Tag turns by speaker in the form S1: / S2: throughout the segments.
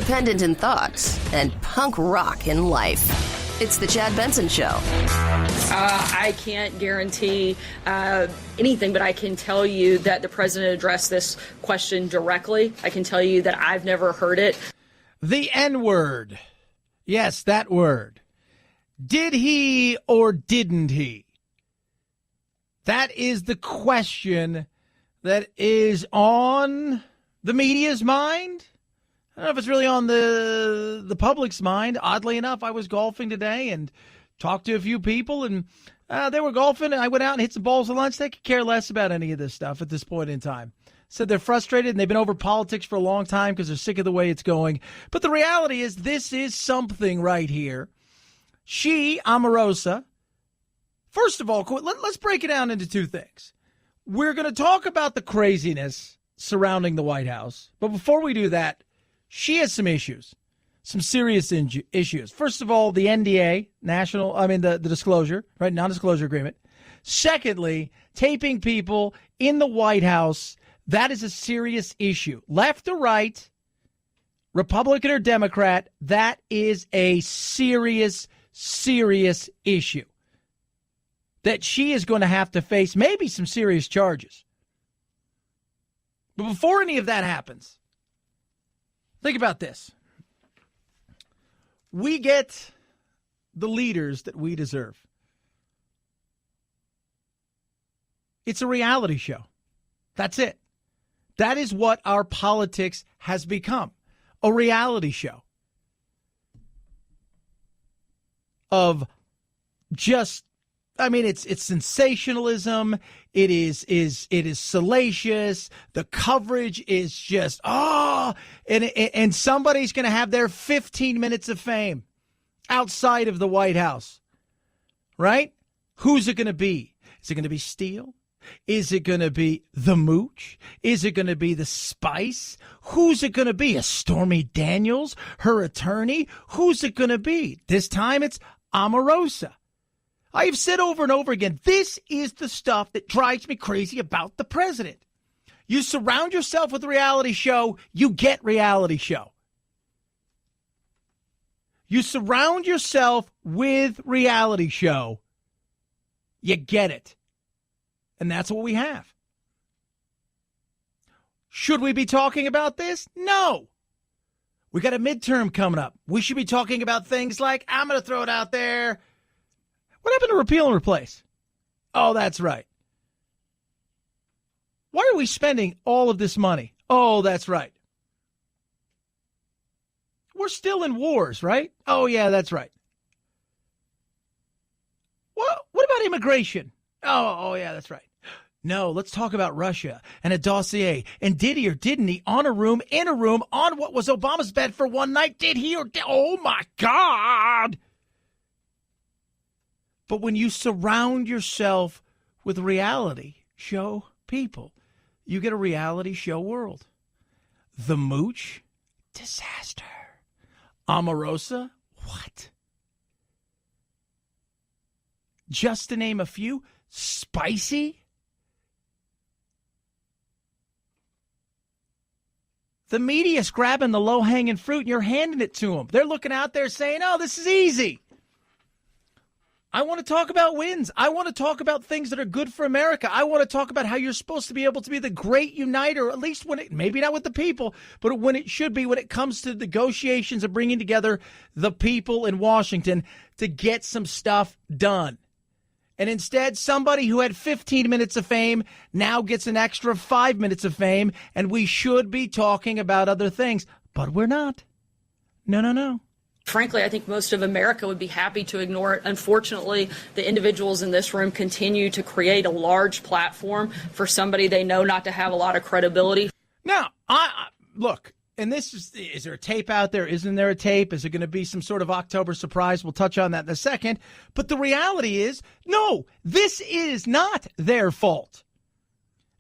S1: independent in thought and punk rock in life. It's the Chad Benson Show.
S2: I can't guarantee anything, but I can tell you that the president addressed this question directly. I can tell you that I've never heard it.
S3: The N-word. Yes, that word. Did he or didn't he? That is the question that is on the media's mind. I don't know if it's really on the public's mind. Oddly enough, I was golfing today and talked to a few people, and they were golfing, and I went out and hit some balls at lunch. They could care less about any of this stuff at this point in time. Said they're frustrated, and they've been over politics for a long time because they're sick of the way it's going. But the reality is this is something right here. She, Omarosa, first of all, let's break it down into two things. We're going to talk about the craziness surrounding the White House. But before we do that, she has some issues, some serious issues. First of all, the NDA, the disclosure, right, non-disclosure agreement. Secondly, taping people in the White House, that is a serious issue. Left or right, Republican or Democrat, that is a serious issue that she is going to have to face maybe some serious charges. But before any of that happens, think about this. We get the leaders that we deserve. It's a reality show. That's it. That is what our politics has become. A reality show of just, it's sensationalism. It is salacious. The coverage is just, and somebody's going to have their 15 minutes of fame outside of the White House, right? Who's it going to be? Is it going to be Steele? Is it going to be the Mooch? Is it going to be the Spice? Who's it going to be? A Stormy Daniels, her attorney? Who's it going to be? This time it's Omarosa. I've said over and over again, this is the stuff that drives me crazy about the president. You surround yourself with a reality show, you get reality show. You surround yourself with reality show, you get it. And that's what we have. Should we be talking about this? No. We got a midterm coming up. We should be talking about things like, I'm going to throw it out there. What happened to repeal and replace? Oh, that's right. Why are we spending all of this money? Oh, that's right. We're still in wars, right? Oh, yeah, that's right. What about immigration? Oh, yeah, that's right. No, let's talk about Russia and a dossier. And did he or didn't he on a room, in a room, on what was Obama's bed for one night? Did he or did? Oh, my God. But when you surround yourself with reality show people, you get a reality show world. The Mooch, disaster. Omarosa, what? Just to name a few, spicy. The media's grabbing the low-hanging fruit and you're handing it to them. They're looking out there saying, oh, this is easy. I want to talk about wins. I want to talk about things that are good for America. I want to talk about how you're supposed to be able to be the great uniter, at least when it, maybe not with the people, but when it should be when it comes to negotiations of bringing together the people in Washington to get some stuff done. And instead, somebody who had 15 minutes of fame now gets an extra 5 minutes of fame, and we should be talking about other things. But we're not. No.
S2: Frankly, I think most of America would be happy to ignore it. Unfortunately, the individuals in this room continue to create a large platform for somebody they know not to have a lot of credibility.
S3: Now, look, and this is there a tape out there? Isn't there a tape? Is it going to be some sort of October surprise? We'll touch on that in a second. But the reality is, no, this is not their fault.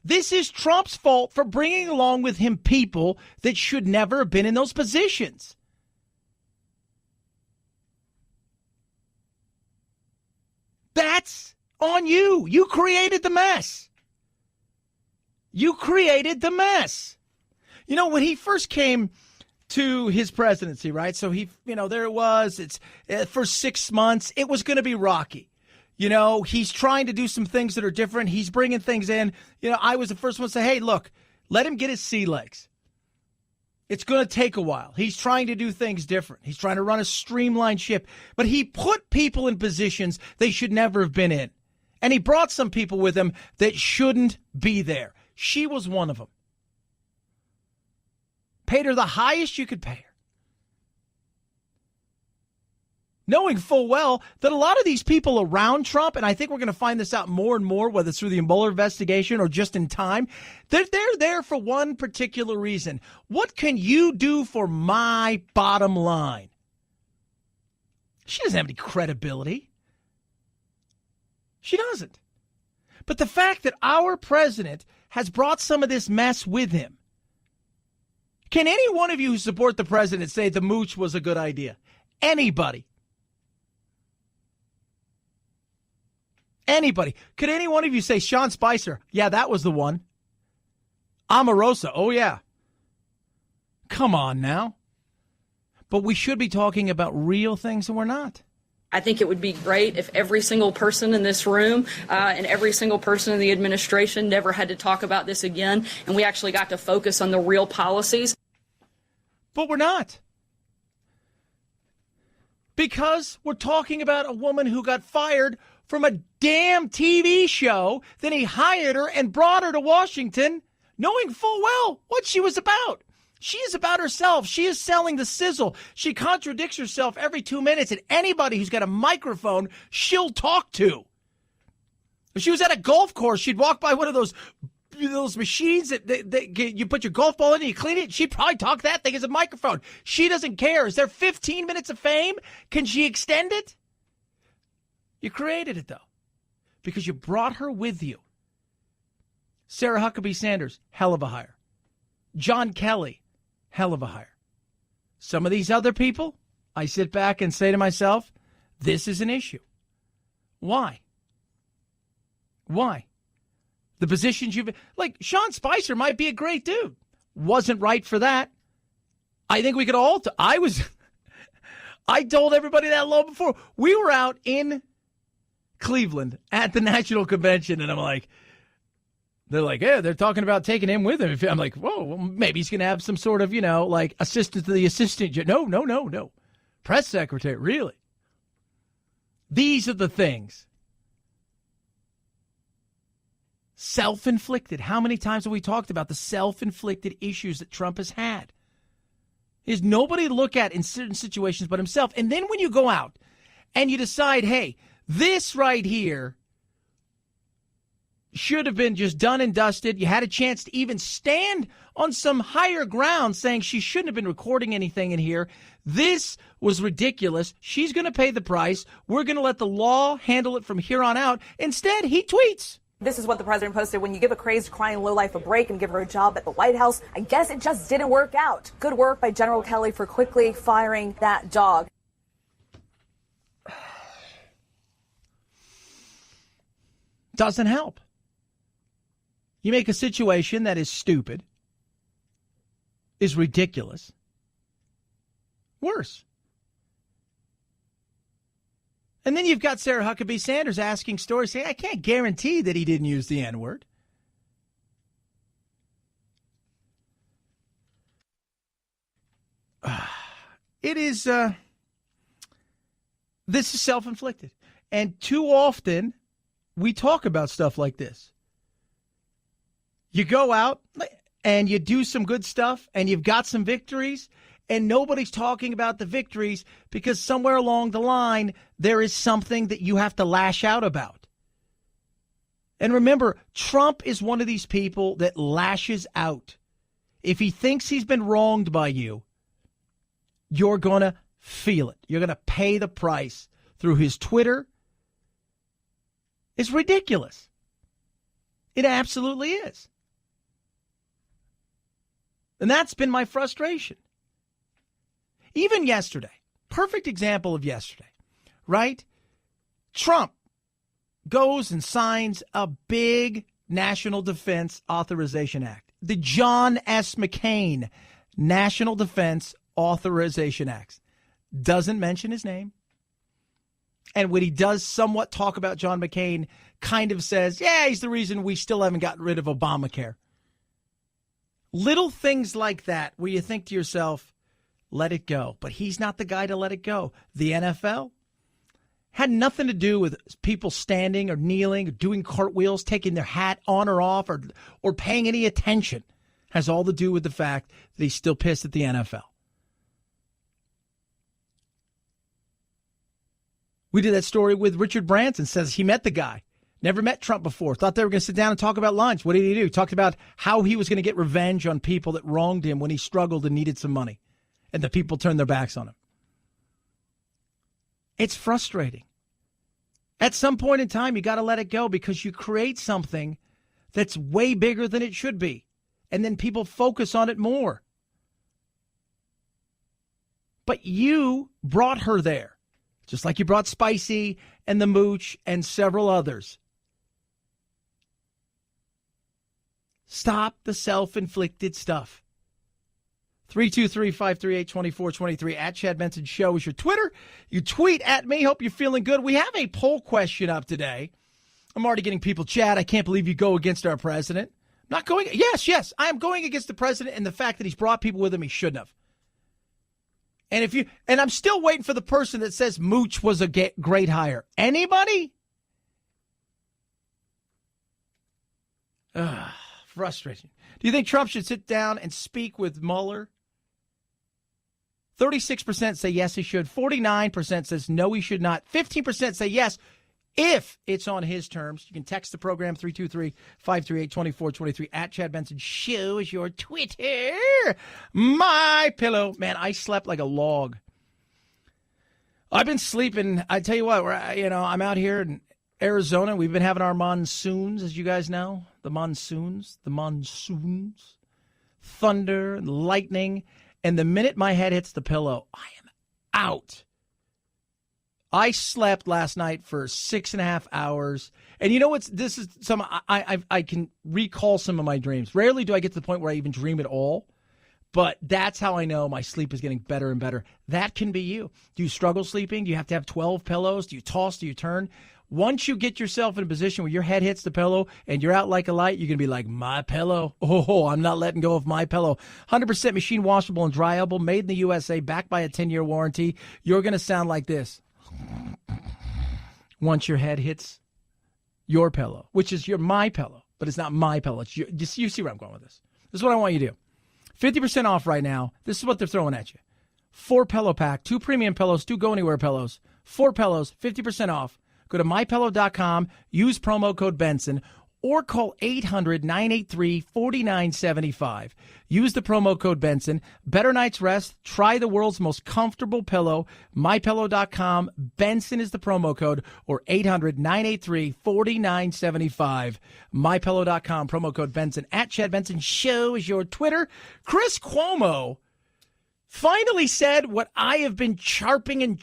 S3: This is Trump's fault for bringing along with him people that should never have been in those positions. That's on you. You created the mess. You created the mess. You know, when he first came to his presidency, right? So he, there it was. It's for 6 months. It was going to be rocky. He's trying to do some things that are different. He's bringing things in. I was the first one to say, hey, look, let him get his sea legs. It's going to take a while. He's trying to do things different. He's trying to run a streamlined ship. But he put people in positions they should never have been in. And he brought some people with him that shouldn't be there. She was one of them. Paid her the highest you could pay her. Knowing full well that a lot of these people around Trump, and I think we're going to find this out more and more, whether it's through the Mueller investigation or just in time, they're there for one particular reason. What can you do for my bottom line? She doesn't have any credibility. She doesn't. But the fact that our president has brought some of this mess with him. Can any one of you who support the president say the mooch was a good idea? Anybody? Anybody? Could any one of you say Sean Spicer? Yeah, that was the one. Omarosa. Oh, yeah. Come on now. But we should be talking about real things, and we're not.
S2: I think it would be great if every single person in this room and every single person in the administration never had to talk about this again, and we actually got to focus on the real policies.
S3: But we're not. Because we're talking about a woman who got fired from a damn TV show. Then he hired her and brought her to Washington, knowing full well what she was about. She is about herself. She is selling the sizzle. She contradicts herself every 2 minutes, and anybody who's got a microphone, she'll talk to. If she was at a golf course, she'd walk by one of those machines that you put your golf ball in and you clean it. She'd probably talk that thing as a microphone. She doesn't care. Is there 15 minutes of fame? Can she extend it? You created it, though, because you brought her with you. Sarah Huckabee Sanders, hell of a hire. John Kelly, hell of a hire. Some of these other people, I sit back and say to myself, this is an issue. Why? Why? The positions you've... Like, Sean Spicer might be a great dude. Wasn't right for that. I think we could all... I told everybody that long before. We were out in Cleveland at the National Convention, and I'm like... They're like, yeah, they're talking about taking him with him. I'm like, whoa, well, maybe he's going to have some sort of, like assistant to the assistant. No. Press secretary, really? These are the things. Self-inflicted. How many times have we talked about the self-inflicted issues that Trump has had? There's nobody to look at in certain situations but himself. And then when you go out and you decide, hey, this right here should have been just done and dusted. You had a chance to even stand on some higher ground saying she shouldn't have been recording anything in here. This was ridiculous. She's going to pay the price. We're going to let the law handle it from here on out. Instead, he tweets.
S4: This is what the president posted. When you give a crazed, crying lowlife a break and give her a job at the White House, I guess it just didn't work out. Good work by General Kelly for quickly firing that dog.
S3: Doesn't help. You make a situation that is stupid, is ridiculous, worse. And then you've got Sarah Huckabee Sanders asking stories saying, I can't guarantee that he didn't use the N-word. It is, this is self-inflicted. And too often we talk about stuff like this. You go out and you do some good stuff and you've got some victories and nobody's talking about the victories because somewhere along the line there is something that you have to lash out about. And remember, Trump is one of these people that lashes out. If he thinks he's been wronged by you, you're going to feel it. You're going to pay the price through his Twitter. It's ridiculous. It absolutely is. And that's been my frustration. Even yesterday, perfect example of yesterday, right? Trump goes and signs a big National Defense Authorization Act. The John S. McCain National Defense Authorization Act. Doesn't mention his name. And when he does somewhat talk about John McCain, kind of says, yeah, he's the reason we still haven't gotten rid of Obamacare. Little things like that where you think to yourself, let it go. But he's not the guy to let it go. The NFL had nothing to do with people standing or kneeling or doing cartwheels, taking their hat on or off or paying any attention. Has all to do with the fact that he's still pissed at the NFL. We did that story with Richard Branson. Says he met the guy. Never met Trump before. Thought they were going to sit down and talk about lunch. What did he do? He talked about how he was going to get revenge on people that wronged him when he struggled and needed some money. And the people turned their backs on him. It's frustrating. At some point in time, you got to let it go because you create something that's way bigger than it should be. And then people focus on it more. But you brought her there, just like you brought Spicy and the Mooch and several others. Stop the self-inflicted stuff. 323-538-2423 at Chad Benson Show is your Twitter. You tweet at me. Hope you're feeling good. We have a poll question up today. I'm already getting people, Chad, I can't believe you go against our president. I'm not going. Yes, I am going against the president and the fact that he's brought people with him he shouldn't have. And I'm still waiting for the person that says Mooch was a great hire. Anybody? Frustration. Do you think Trump should sit down and speak with Mueller? 36% say yes, he should. 49% says no, he should not. 15% say yes, if it's on his terms. You can text the program 323-538-2423 at Chad Benson Show is your Twitter. My pillow. Man, I slept like a log. I've been sleeping. I tell you what, I'm out here in Arizona. We've been having our monsoons, as you guys know. The monsoons. Thunder and lightning. And the minute my head hits the pillow, I am out. I slept last night for 6.5 hours. And you know what's, this is some, I can recall some of my dreams. Rarely do I get to the point where I even dream at all. But that's how I know my sleep is getting better and better. That can be you. Do you struggle sleeping? Do you have to have 12 pillows? Do you toss? Do you turn? Once you get yourself in a position where your head hits the pillow and you're out like a light, you're going to be like, my pillow. Oh, I'm not letting go of my pillow. 100% machine washable and dryable, made in the USA, backed by a 10-year warranty. You're going to sound like this once your head hits your pillow, which is my pillow, but it's not my pillow. It's you see where I'm going with this. This is what I want you to do. 50% off right now. This is what they're throwing at you. 4 pillow pack, 2 premium pillows, 2 go anywhere pillows, 4 pillows, 50% off. Go to mypillow.com, use promo code Benson, or call 800-983-4975. Use the promo code Benson. Better night's rest. Try the world's most comfortable pillow. mypillow.com. Benson is the promo code, or 800-983-4975. mypillow.com, promo code Benson. At Chad Benson Show is your Twitter. Chris Cuomo finally said what I have been chirping and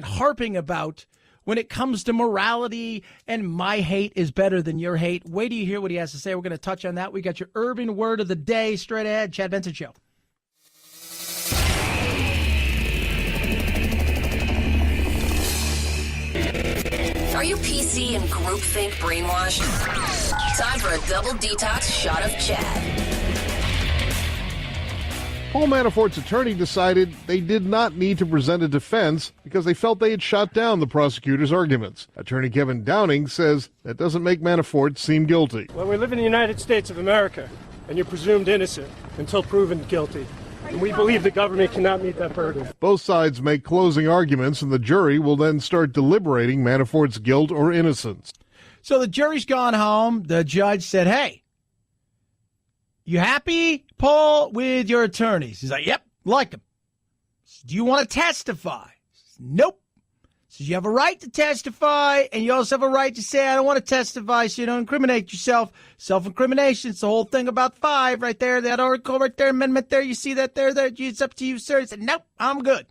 S3: harping about when it comes to morality and my hate is better than your hate. Wait till you hear what he has to say. We're going to touch on that. We got your urban word of the day straight ahead. Chad Benson Show.
S1: Are you PC and groupthink brainwashed? Time for a double detox shot of Chad.
S5: Paul Manafort's attorney decided they did not need to present a defense because they felt they had shot down the prosecutor's arguments. Attorney Kevin Downing says that doesn't make Manafort seem guilty.
S6: Well, we live in the United States of America, and you're presumed innocent until proven guilty. And we believe the government cannot meet that burden.
S5: Both sides make closing arguments, and the jury will then start deliberating Manafort's guilt or innocence.
S3: So the jury's gone home. The judge said, hey, you happy, Paul, with your attorneys? He's like, yep, like them. Do you want to testify? Says, nope. Says you have a right to testify, and you also have a right to say, I don't want to testify, so you don't incriminate yourself. Self-incrimination, it's the whole thing about 5 right there, that article right there, amendment there, you see that there, it's up to you, sir. He said, nope, I'm good.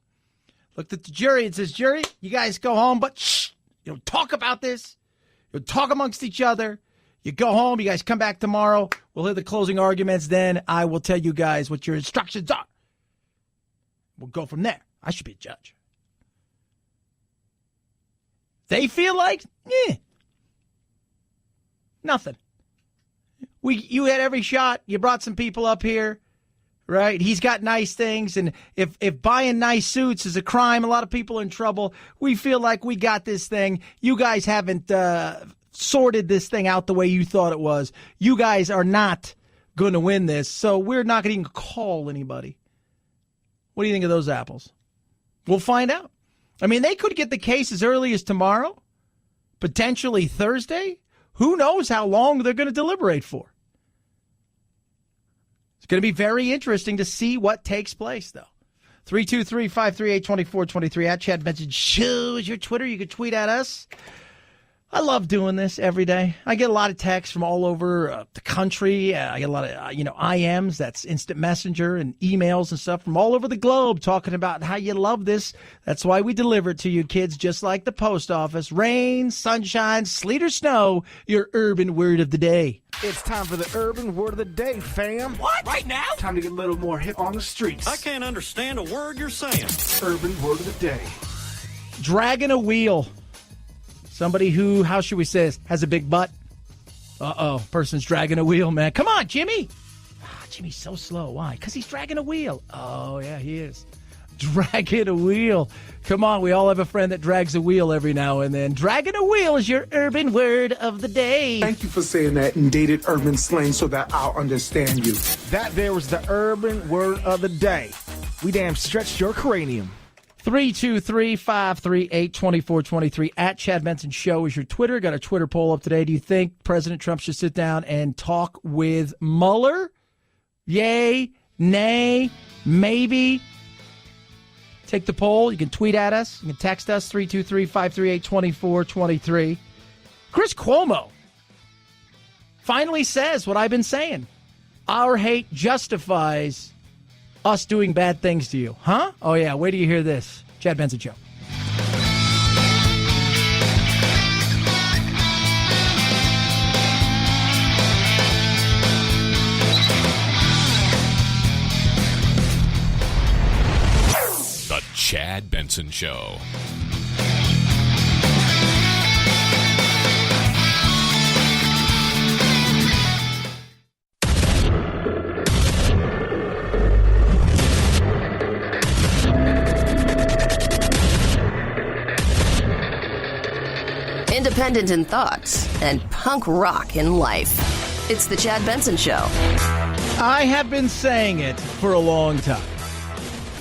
S3: Looked at the jury and says, jury, you guys go home, but shh, you don't talk about this. You don't talk amongst each other. You go home, you guys come back tomorrow. We'll hear the closing arguments. Then I will tell you guys what your instructions are. We'll go from there. I should be a judge. They feel like, nothing. You had every shot. You brought some people up here, right? He's got nice things, and if buying nice suits is a crime, a lot of people are in trouble. We feel like we got this thing. You guys haven't sorted this thing out the way you thought it was. You guys are not going to win this, so we're not going to even call anybody. What do you think of those apples? We'll find out. I mean, they could get the case as early as tomorrow, potentially Thursday. Who knows how long they're going to deliberate for? It's going to be very interesting to see what takes place, though. 323-538-2423 at Chad Benson Show is your Twitter. You can tweet at us. I love doing this every day. I get a lot of texts from all over the country. I get a lot of, IMs, that's instant messenger, and emails and stuff from all over the globe talking about how you love this. That's why we deliver it to you kids, just like the post office. Rain, sunshine, sleet or snow, your urban word of the day.
S7: It's time for the urban word of the day, fam.
S8: What? Right now?
S7: Time to get a little more hip on the streets.
S8: I can't understand a word you're saying.
S7: Urban word of the day.
S3: Dragging a wheel. Somebody who, how should we say this, has a big butt. Person's dragging a wheel, man. Come on, Jimmy. Jimmy's so slow. Why? Because he's dragging a wheel. Oh, yeah, he is. Dragging a wheel. Come on, we all have a friend that drags a wheel every now and then. Dragging a wheel is your urban word of the day.
S7: Thank you for saying that in dated urban slang so that I'll understand you. That there was the urban word of the day. We damn stretched your cranium.
S3: 323-538-2423 at Chad Benson Show is your Twitter. Got a Twitter poll up today. Do you think President Trump should sit down and talk with Mueller? Yay, nay, maybe. Take the poll. You can tweet at us. You can text us, 323-538-2423. Chris Cuomo finally says what I've been saying. Our hate justifies us doing bad things to you. Huh? Oh, yeah. Wait till you hear this. Chad Benson Show.
S9: The Chad Benson Show.
S1: Independent in thoughts and punk rock in life. It's the Chad Benson Show.
S3: I have been saying it for a long time.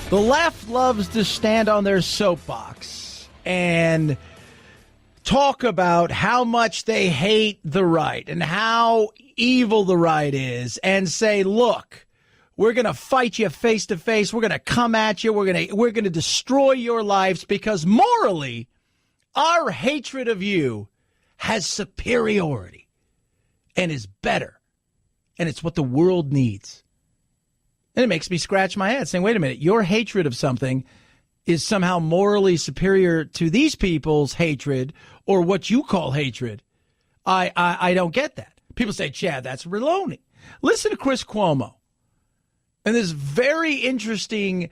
S3: The left loves to stand on their soapbox and talk about how much they hate the right and how evil the right is and say, look, we're going to fight you face to face. We're going to come at you. We're going to destroy your lives because morally, our hatred of you has superiority and is better. And it's what the world needs. And it makes me scratch my head saying, wait a minute, your hatred of something is somehow morally superior to these people's hatred or what you call hatred. I don't get that. People say, Chad, that's baloney. Listen to Chris Cuomo and this very interesting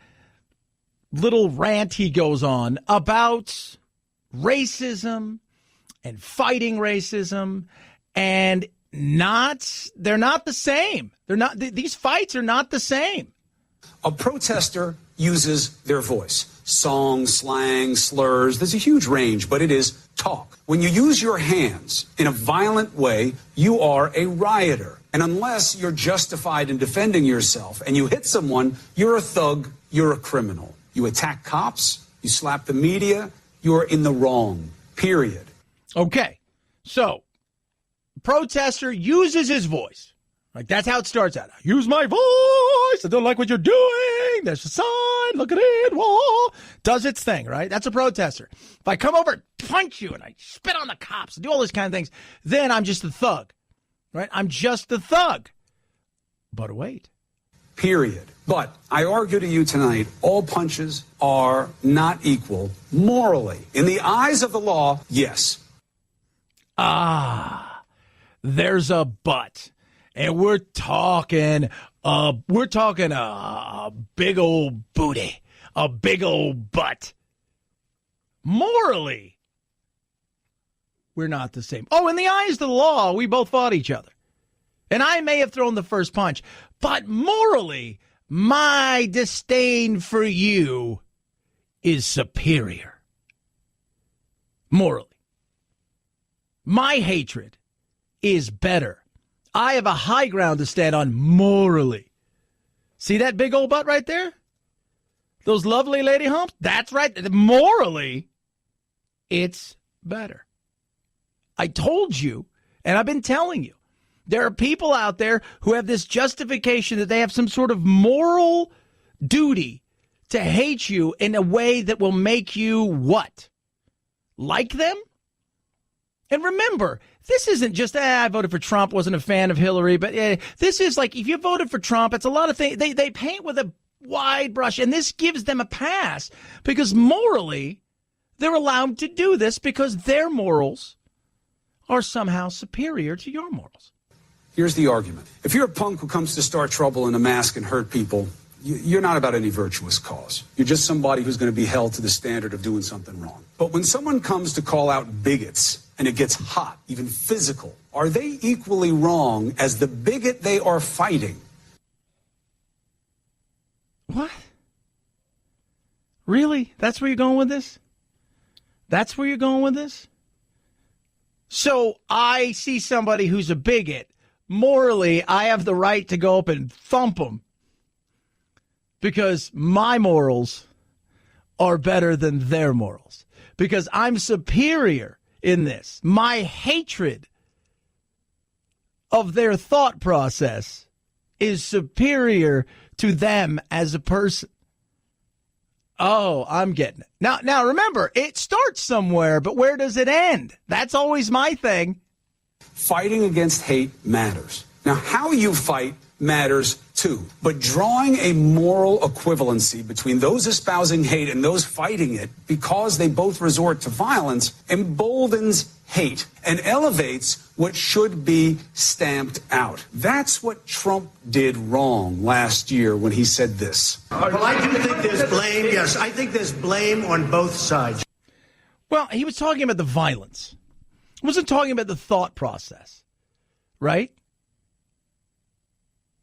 S3: little rant he goes on about racism and fighting racism, and they're not the same. These fights are not the same.
S10: A protester uses their voice. Song, slang, slurs. There's a huge range, but it is talk. When you use your hands in a violent way, you are a rioter. And unless you're justified in defending yourself and you hit someone, you're a thug, you're a criminal. You attack cops, you slap the media, you're in the wrong, period.
S3: Okay, so protester uses his voice. Like, that's how it starts out. Use my voice. I don't like what you're doing. There's a sign. Look at it. Whoa. Does its thing, right? That's a protester. If I come over and punch you and I spit on the cops and do all those kind of things, then I'm just a thug, right? I'm just a thug. But wait.
S10: Period. But I argue to you tonight, all punches are not equal morally. In the eyes of the law, yes.
S3: There's a but. And we're talking a big old booty, a big old butt. Morally, we're not the same. Oh, in the eyes of the law, we both fought each other. And I may have thrown the first punch, but morally, my disdain for you is superior. Morally. My hatred is better. I have a high ground to stand on morally. See that big old butt right there? Those lovely lady humps? That's right. Morally, it's better. I told you, and I've been telling you, there are people out there who have this justification that they have some sort of moral duty to hate you in a way that will make you what? Like them? And remember, this isn't just, I voted for Trump, wasn't a fan of Hillary, but this is like, if you voted for Trump, it's a lot of things. They paint with a wide brush, and this gives them a pass because morally, they're allowed to do this because their morals are somehow superior to your morals.
S10: Here's the argument. If you're a punk who comes to start trouble in a mask and hurt people, you're not about any virtuous cause. You're just somebody who's going to be held to the standard of doing something wrong. But when someone comes to call out bigots and it gets hot, even physical, are they equally wrong as the bigot they are fighting?
S3: What? Really? That's where you're going with this? That's where you're going with this? So I see somebody who's a bigot. Morally, I have the right to go up and thump them because my morals are better than their morals, because I'm superior in this. My hatred of their thought process is superior to them as a person. Oh, I'm getting it. Now remember, it starts somewhere, but where does it end? That's always my thing.
S10: Fighting against hate matters. Now, how you fight matters too. But drawing a moral equivalency between those espousing hate and those fighting it, because they both resort to violence, emboldens hate and elevates what should be stamped out. That's what Trump did wrong last year when he said this.
S11: Well, I do think there's blame. Yes, I think there's blame on both sides.
S3: Well, he was talking about the violence. He wasn't talking about the thought process, right?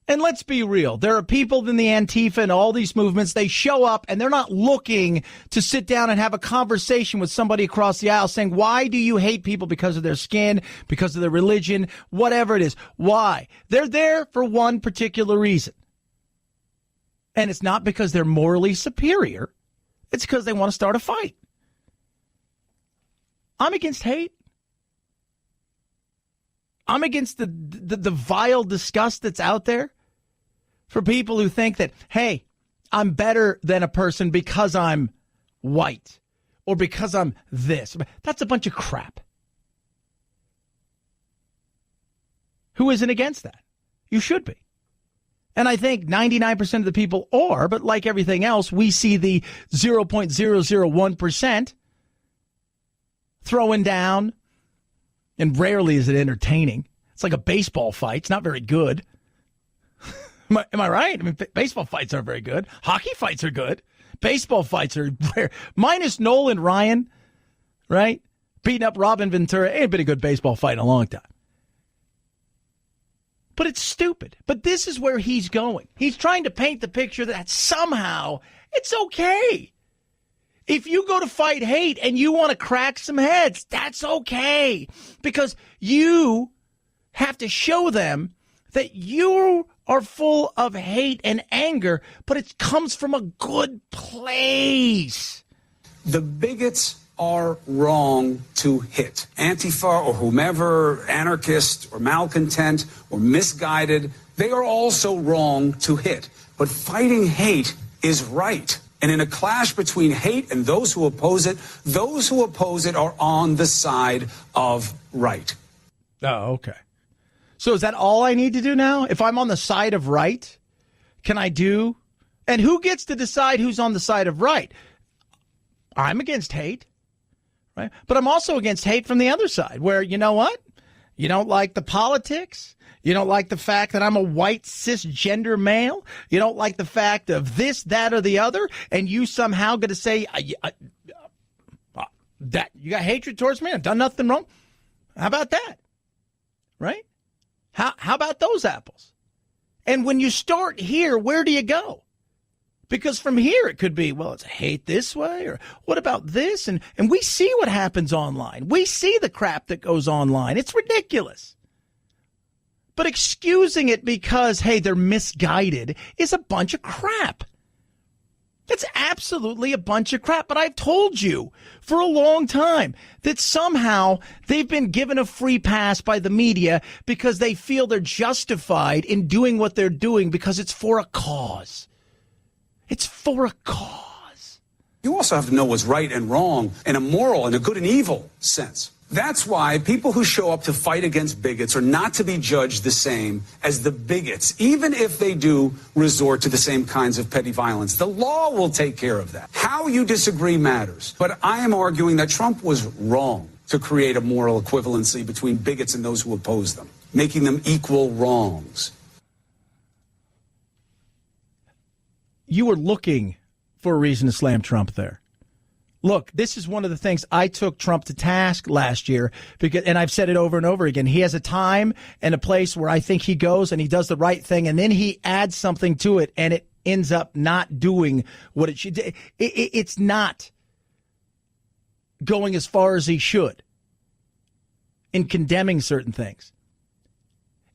S3: And let's be real. There are people in the Antifa and all these movements, they show up and they're not looking to sit down and have a conversation with somebody across the aisle saying, why do you hate people because of their skin, because of their religion, whatever it is? Why? They're there for one particular reason. And it's not because they're morally superior. It's because they want to start a fight. I'm against hate. I'm against the vile disgust that's out there for people who think that, hey, I'm better than a person because I'm white or because I'm this. That's a bunch of crap. Who isn't against that? You should be. And I think 99% of the people are, but like everything else, we see the 0.001% throwing down. And rarely is it entertaining. It's like a baseball fight. It's not very good. Am I right? I mean, baseball fights aren't very good. Hockey fights are good. Baseball fights are rare. Minus Nolan Ryan, right? Beating up Robin Ventura. Ain't been a good baseball fight in a long time. But it's stupid. But this is where he's going. He's trying to paint the picture that somehow it's okay. If you go to fight hate and you want to crack some heads, that's okay. Because you have to show them that you are full of hate and anger, but it comes from a good place.
S10: The bigots are wrong to hit. Antifa or whomever, anarchist or malcontent or misguided, they are also wrong to hit. But fighting hate is right. And in a clash between hate and those who oppose it are on the side of right.
S3: Oh, okay. So is that all I need to do now? If I'm on the side of right, can I do? And who gets to decide who's on the side of right? I'm against hate, right? But I'm also against hate from the other side where, you know what? You don't like the politics? You don't like the fact that I'm a white cisgender male? You don't like the fact of this, that, or the other? And you somehow going to say that you got hatred towards me? I've done nothing wrong? How about that? Right? How about those apples? And when you start here, where do you go? Because from here it could be, well, it's hate this way, or what about this? And we see what happens online. We see the crap that goes online. It's ridiculous. But excusing it because, hey, they're misguided is a bunch of crap. It's absolutely a bunch of crap. But I've told you for a long time that somehow they've been given a free pass by the media because they feel they're justified in doing what they're doing because it's for a cause. It's for a cause.
S10: You also have to know what's right and wrong in a moral and a good and evil sense. That's why people who show up to fight against bigots are not to be judged the same as the bigots, even if they do resort to the same kinds of petty violence. The law will take care of that. How you disagree matters. But I am arguing that Trump was wrong to create a moral equivalency between bigots and those who oppose them, making them equal wrongs.
S3: You were looking for a reason to slam Trump there. Look, this is one of the things I took Trump to task last year, because, and I've said it over and over again. He has a time and a place where I think he goes and he does the right thing, and then he adds something to it, and it ends up not doing what it should. It's not going as far as he should in condemning certain things.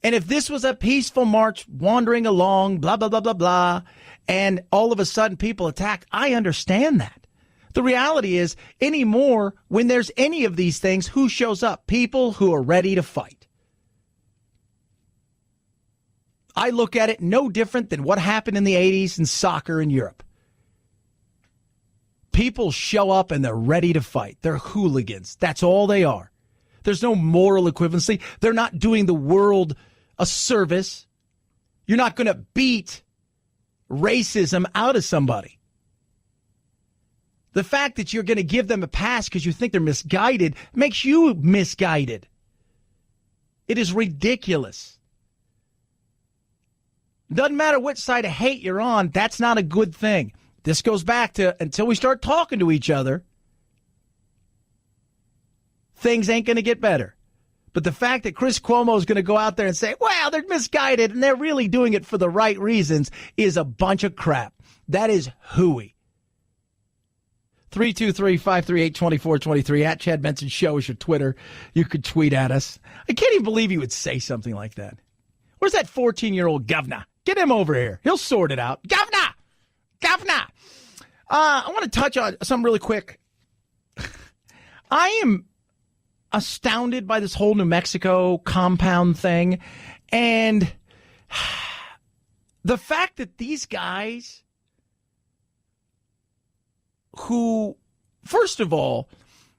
S3: And if this was a peaceful march wandering along, blah, blah, blah, blah, blah, and all of a sudden people attack, I understand that. The reality is, anymore, when there's any of these things, who shows up? People who are ready to fight. I look at it no different than what happened in the 80s in soccer in Europe. People show up and they're ready to fight. They're hooligans. That's all they are. There's no moral equivalency. They're not doing the world a service. You're not going to beat racism out of somebody. The fact that you're going to give them a pass because you think they're misguided makes you misguided. It is ridiculous. Doesn't matter which side of hate you're on, that's not a good thing. This goes back to until we start talking to each other, things ain't going to get better. But the fact that Chris Cuomo is going to go out there and say, well, they're misguided and they're really doing it for the right reasons is a bunch of crap. That is hooey. 323-538-2423 at Chad Benson Show is your Twitter. You could tweet at us. I can't even believe you would say something like that. Where's that 14-year-old governor? Get him over here. He'll sort it out. Governor! I want to touch on something really quick. I am astounded by this whole New Mexico compound thing. And the fact that these guys who, first of all,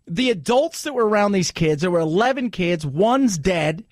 S3: the adults that were around these kids, there were 11 kids, one's dead.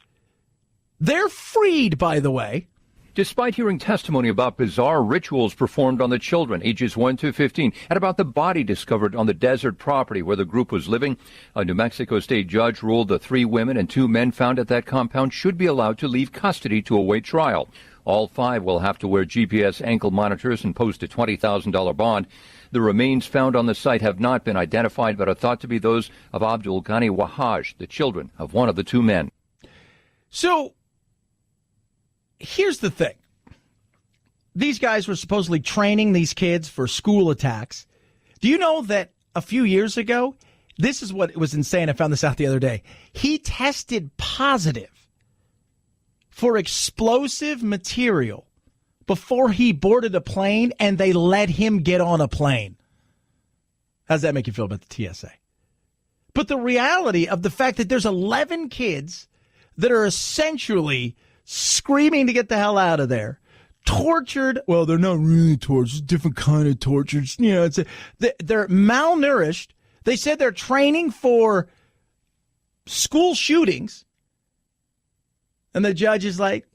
S3: They're freed, by the way.
S12: Despite hearing testimony about bizarre rituals performed on the children, ages 1 to 15, and about the body discovered on the desert property where the group was living, a New Mexico state judge ruled the 3 women and 2 men found at that compound should be allowed to leave custody to await trial. All 5 will have to wear GPS ankle monitors and post a $20,000 bond. The remains found on the site have not been identified, but are thought to be those of Abdul Ghani Wahaj, the children of one of the 2 men.
S3: So, here's the thing. These guys were supposedly training these kids for school attacks. Do you know that a few years ago, this is what was insane, I found this out the other day, he tested positive for explosive material before he boarded a plane, and they let him get on a plane. How does that make you feel about the TSA? But the reality of the fact that there's 11 kids that are essentially screaming to get the hell out of there, tortured. Well, they're not really tortured. It's a different kind of torture. You know, they're malnourished. They said they're training for school shootings. And the judge is like,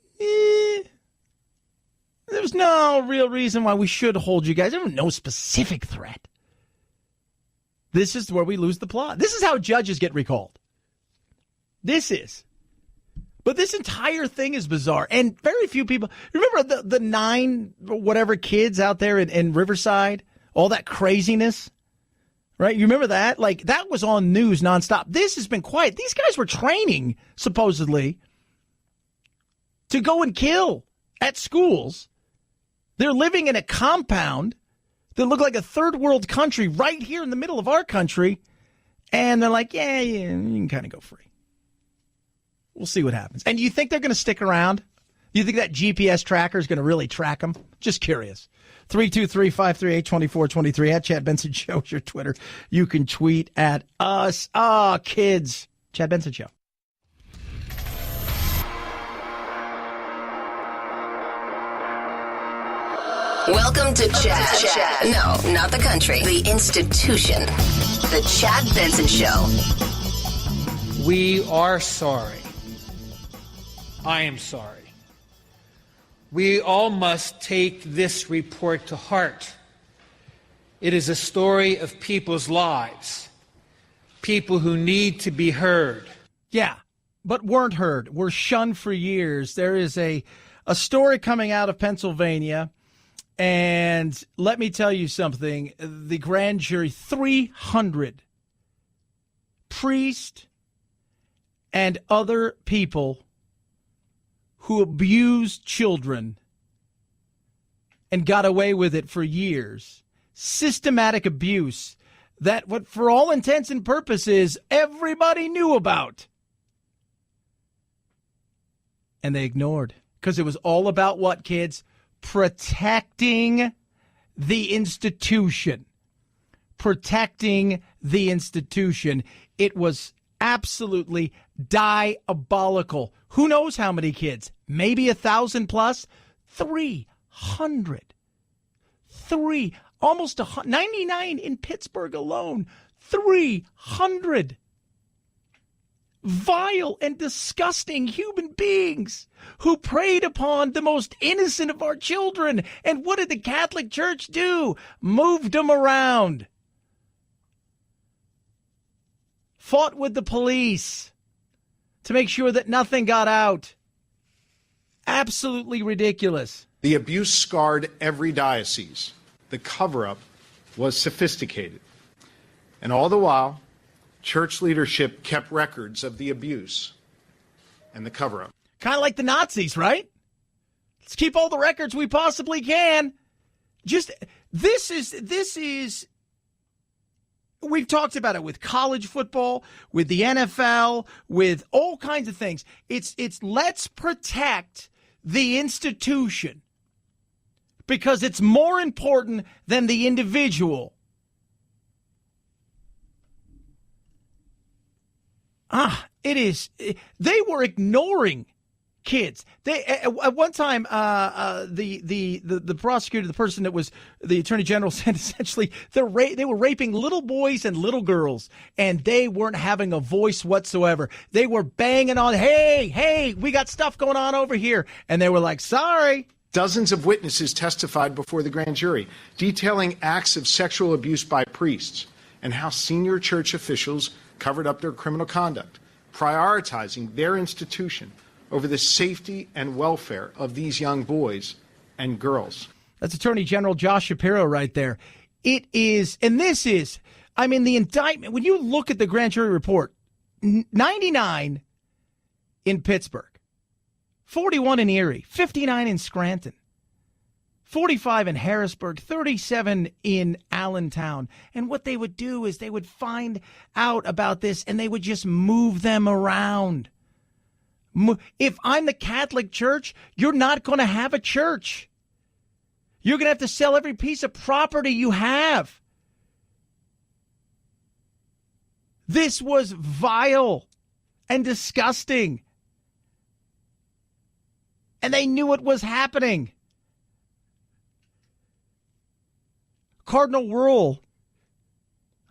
S3: there's no real reason why we should hold you guys. There's no specific threat. This is where we lose the plot. This is how judges get recalled. This is. But this entire thing is bizarre. And very few people remember the 9 whatever kids out there in Riverside, all that craziness. Right? You remember that? Like, that was on news nonstop. This has been quiet. These guys were training, supposedly, to go and kill at schools. They're living in a compound that looked like a third world country right here in the middle of our country. And they're like, yeah, you can kind of go free. We'll see what happens. And you think they're going to stick around? You think that GPS tracker is going to really track them? Just curious. 323-538-2423 at Chad Benson Show is your Twitter. You can tweet at us. Kids. Chad Benson Show.
S1: Welcome to Chad. No, not the country. The institution. The Chad Benson Show.
S13: We are sorry. I am sorry. We all must take this report to heart. It is a story of people's lives, people who need to be heard.
S3: Yeah, but weren't heard, were shunned for years. There is a story coming out of Pennsylvania, and let me tell you something. The grand jury, 300 priests and other people who abused children and got away with it for years. Systematic abuse that, what for all intents and purposes, everybody knew about. And they ignored, because it was all about what, kids? Protecting the institution. Protecting the institution. It was absolutely diabolical. Who knows how many kids? Maybe 1,000 plus? 300. Almost 99 in Pittsburgh alone. 300. Vile and disgusting human beings who preyed upon the most innocent of our children. And what did the Catholic Church do? Moved them around. Fought with the police to make sure that nothing got out. Absolutely ridiculous.
S14: The abuse scarred every diocese. The cover-up was sophisticated. And all the while, church leadership kept records of the abuse and the cover-up.
S3: Kind of like the Nazis, right? Let's keep all the records we possibly can. This is we've talked about it with college football, with the NFL, with all kinds of things. It's let's protect the institution because it's more important than the individual. It is. They were ignoring kids. They at one time, the prosecutor, the person that was the attorney general, said essentially they were raping little boys and little girls, and they weren't having a voice whatsoever. They were banging on, hey, we got stuff going on over here, and they were like, sorry.
S14: Dozens of witnesses testified before the grand jury, detailing acts of sexual abuse by priests and how senior church officials covered up their criminal conduct, prioritizing their institution over the safety and welfare of these young boys and girls.
S3: That's Attorney General Josh Shapiro right there. It is, and this is, I mean, the indictment, when you look at the grand jury report, 99 in Pittsburgh, 41 in Erie, 59 in Scranton, 45 in Harrisburg, 37 in Allentown. And what they would do is they would find out about this and they would just move them around. If I'm the Catholic Church, you're not going to have a church. You're going to have to sell every piece of property you have. This was vile and disgusting. And they knew it was happening. Cardinal Wuerl,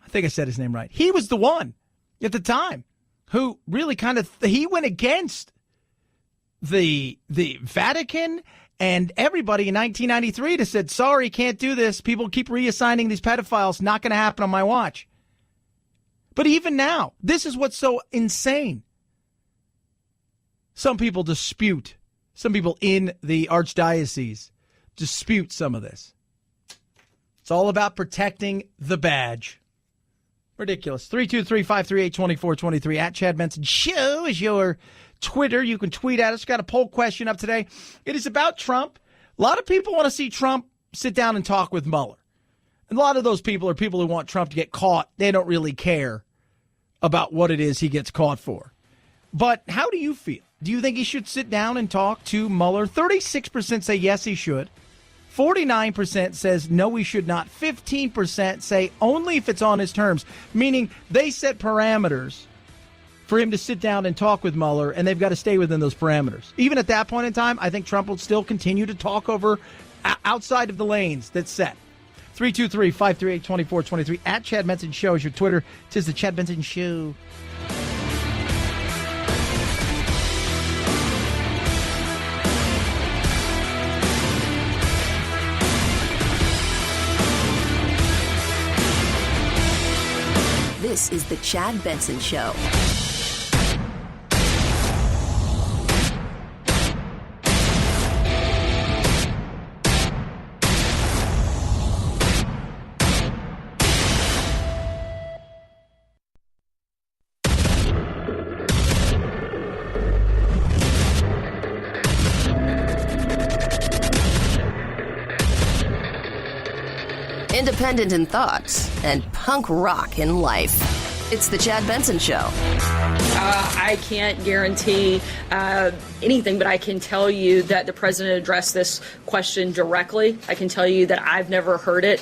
S3: I think I said his name right. He was the one at the time who really he went against the Vatican and everybody in 1993 to said, sorry, can't do this. People keep reassigning these pedophiles. Not going to happen on my watch. But even now, this is what's so insane. Some people dispute, some people in the archdiocese dispute some of this. It's all about protecting the badge. Ridiculous. 323-538-2423 at Chad Benson Show is your Twitter. You can tweet at us. Got a poll question up today. It is about Trump. A lot of people want to see Trump sit down and talk with Mueller. And a lot of those people are people who want Trump to get caught. They don't really care about what it is he gets caught for. But how do you feel? Do you think he should sit down and talk to Mueller? 36% say yes, he should. 49% says no, he should not. 15% say only if it's on his terms, meaning they set parameters for him to sit down and talk with Mueller, and they've got to stay within those parameters. Even at that point in time, I think Trump will still continue to talk over outside of the lanes that's set. 323-538-2423 at Chad Benson Show is your Twitter. 'Tis the Chad Benson Show.
S1: This is the Chad Benson Show. Independent in thoughts and punk rock in life. It's the Chad Benson Show.
S2: I can't guarantee anything, but I can tell you that the president addressed this question directly. I can tell you that I've never heard it.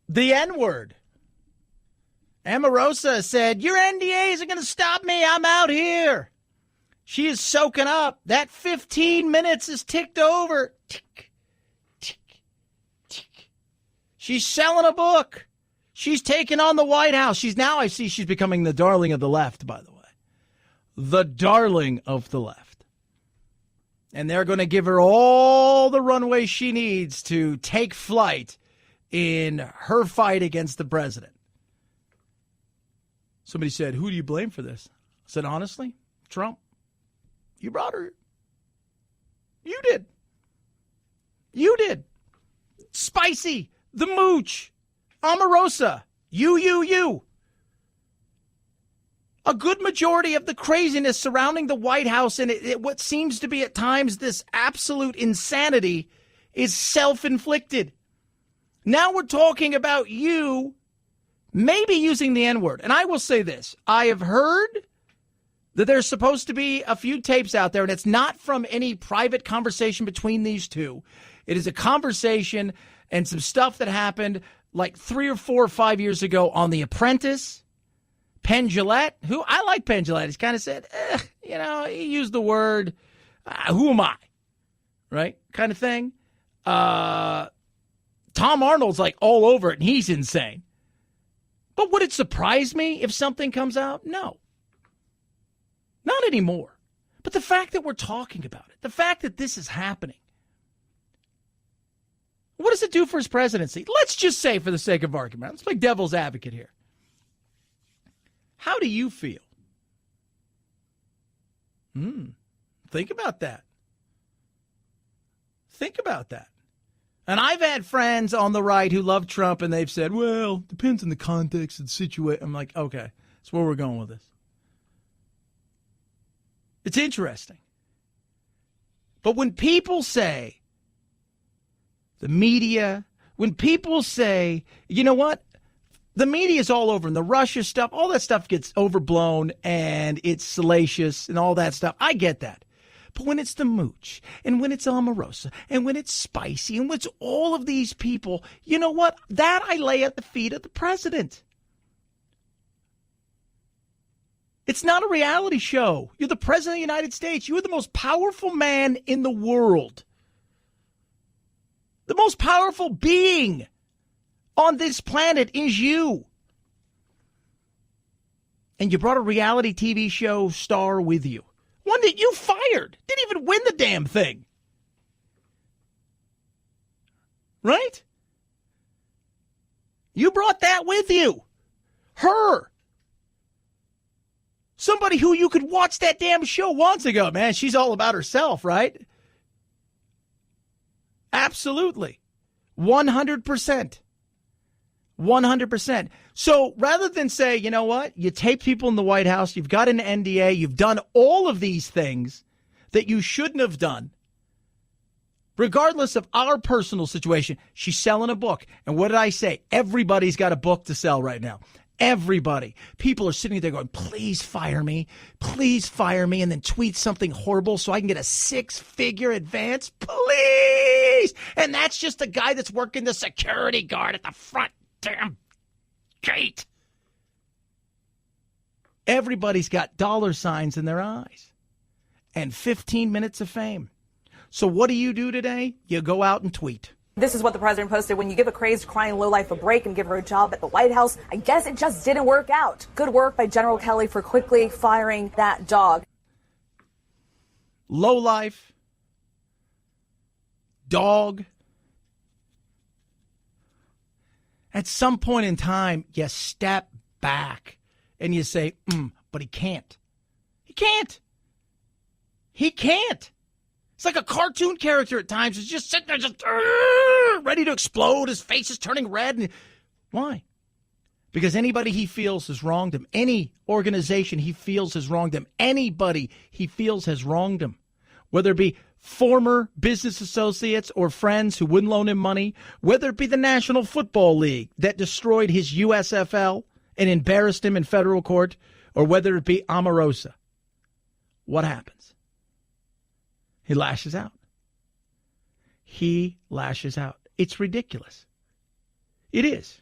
S3: The N-word. Omarosa said, your NDAs are going to stop me. I'm out here. She is soaking up. That 15 minutes is ticked over. Tick, tick, tick. She's selling a book. She's taking on the White House. I see she's becoming the darling of the left, by the way. The darling of the left. And they're going to give her all the runway she needs to take flight in her fight against the president. Somebody said, who do you blame for this? I said, honestly, Trump. You brought her. You did. You did. Spicy. The mooch. Omarosa. You. A good majority of the craziness surrounding the White House and what seems to be at times this absolute insanity is self-inflicted. Now we're talking about you maybe using the N-word. And I will say this. I have heard that there's supposed to be a few tapes out there, and it's not from any private conversation between these two. It is a conversation and some stuff that happened like 3 or 4 or 5 years ago on The Apprentice. Penn Jillette, who I like Penn Jillette. He's kind of said, he used the word, who am I? Right? Kind of thing. Tom Arnold's like all over it, and he's insane. But would it surprise me if something comes out? No. Not anymore. But the fact that we're talking about it, the fact that this is happening, what does it do for his presidency? Let's just say, for the sake of argument, let's play devil's advocate here. How do you feel? Think about that. Think about that. And I've had friends on the right who love Trump, and they've said, well, depends on the context and situation. I'm like, okay, that's where we're going with this. It's interesting. But when people say, the media, when people say, you know what? The media is all over, and the Russia stuff, all that stuff gets overblown, and it's salacious and all that stuff. I get that. But when it's the mooch, and when it's Omarosa, and when it's spicy, and when it's all of these people, you know what? That I lay at the feet of the president. It's not a reality show. You're the president of the United States. You are the most powerful man in the world. The most powerful being on this planet is you. And you brought a reality TV show star with you. One that you fired. Didn't even win the damn thing. Right? You brought that with you. Her. Somebody who you could watch that damn show once ago. Man, she's all about herself, right? Absolutely. 100%. 100%. So rather than say, you know what, you tape people in the White House, you've got an NDA, you've done all of these things that you shouldn't have done, regardless of our personal situation, she's selling a book. And what did I say? Everybody's got a book to sell right now. Everybody. People are sitting there going, please fire me, and then tweet something horrible so I can get a 6-figure advance, please. And that's just the guy that's working the security guard at the front damn gate. Everybody's got dollar signs in their eyes and 15 minutes of fame. So what do you do today? You go out and tweet.
S4: This is what the president posted. When you give a crazed, crying lowlife a break and give her a job at the White House, I guess it just didn't work out. Good work by General Kelly for quickly firing that dog.
S3: Lowlife, dog. At some point in time, you step back and you say, but he can't. He can't. He can't. It's like a cartoon character at times. He's just sitting there, just ready to explode. His face is turning red. Why? Because anybody he feels has wronged him. Any organization he feels has wronged him. Anybody he feels has wronged him. Whether it be former business associates or friends who wouldn't loan him money. Whether it be the National Football League that destroyed his USFL and embarrassed him in federal court. Or whether it be Omarosa. What happens? He lashes out. He lashes out. It's ridiculous. It is.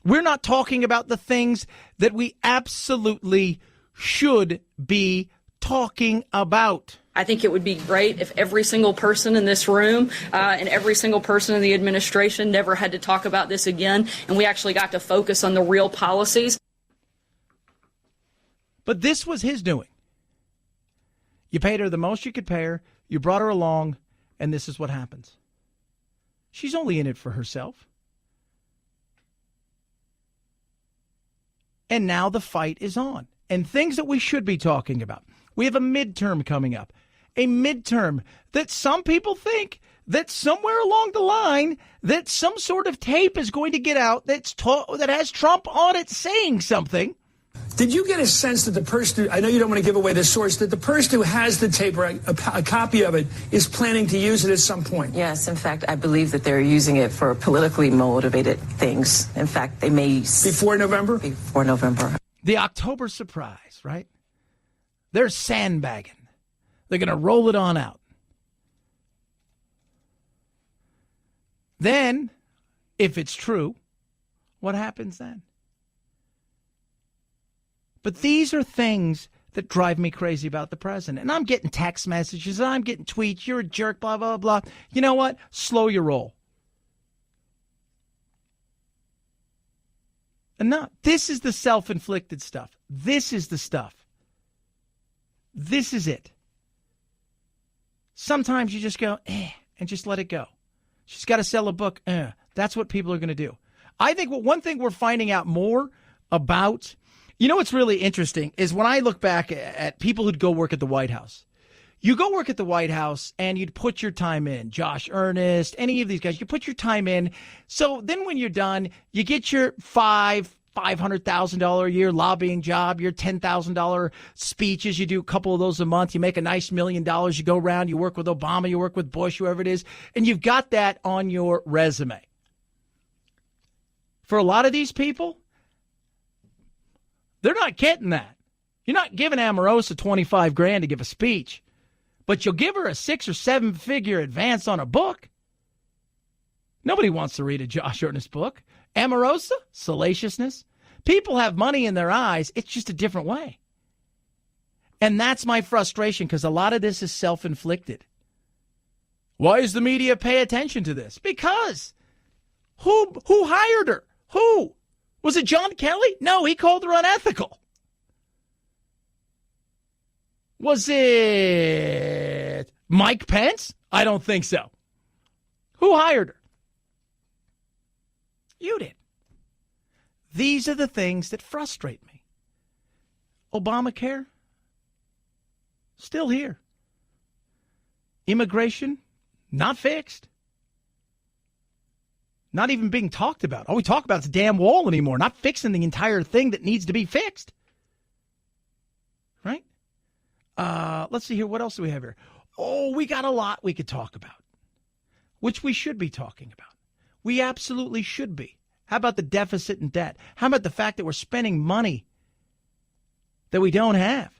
S3: We're not talking about the things that we absolutely should be talking about.
S2: I think it would be great if every single person in this room and every single person in the administration never had to talk about this again, and we actually got to focus on the real policies.
S3: But this was his doing. You paid her the most you could pay her, you brought her along, and this is what happens. She's only in it for herself. And now the fight is on. And things that we should be talking about. We have a midterm coming up. A midterm that some people think that somewhere along the line that some sort of tape is going to get out that has Trump on it saying something.
S15: Did you get a sense that the person I know you don't want to give away the source, that the person who has the tape or a copy of it is planning to use it at some point?
S16: Yes, in fact, I believe that they're using it for politically motivated things. In fact, they may...
S15: Before November?
S16: Before November.
S3: The October surprise, right? They're sandbagging. They're going to roll it on out. Then, if it's true, what happens then? But these are things that drive me crazy about the president. And I'm getting text messages, and I'm getting tweets, you're a jerk, blah, blah, blah. You know what? Slow your roll. Enough. This is the self-inflicted stuff. This is the stuff. This is it. Sometimes you just go, and just let it go. She's got to sell a book. That's what people are going to do. I think one thing we're finding out more about... You know what's really interesting is when I look back at people who'd go work at the White House. You go work at the White House and you'd put your time in. Josh Earnest, any of these guys, you put your time in. So then when you're done, you get your $500,000 a year lobbying job, your $10,000 speeches. You do a couple of those a month. You make a nice $1 million. You go around, you work with Obama, you work with Bush, whoever it is, and you've got that on your resume. For a lot of these people, they're not getting that. You're not giving Omarosa $25,000 to give a speech, but you'll give her a 6 or 7 figure advance on a book. Nobody wants to read a Josh Earnest book. Omarosa, salaciousness. People have money in their eyes. It's just a different way. And that's my frustration, because a lot of this is self-inflicted. Why does the media pay attention to this? Because who hired her? Who? Was it John Kelly? No, he called her unethical. Was it Mike Pence? I don't think so. Who hired her? You did. These are the things that frustrate me. Obamacare, still here. Immigration, not fixed. Not even being talked about. All we talk about is the damn wall anymore, not fixing the entire thing that needs to be fixed. Right? Let's see here. What else do we have here? Oh, we got a lot we could talk about, which we should be talking about. We absolutely should be. How about the deficit and debt? How about the fact that we're spending money that we don't have?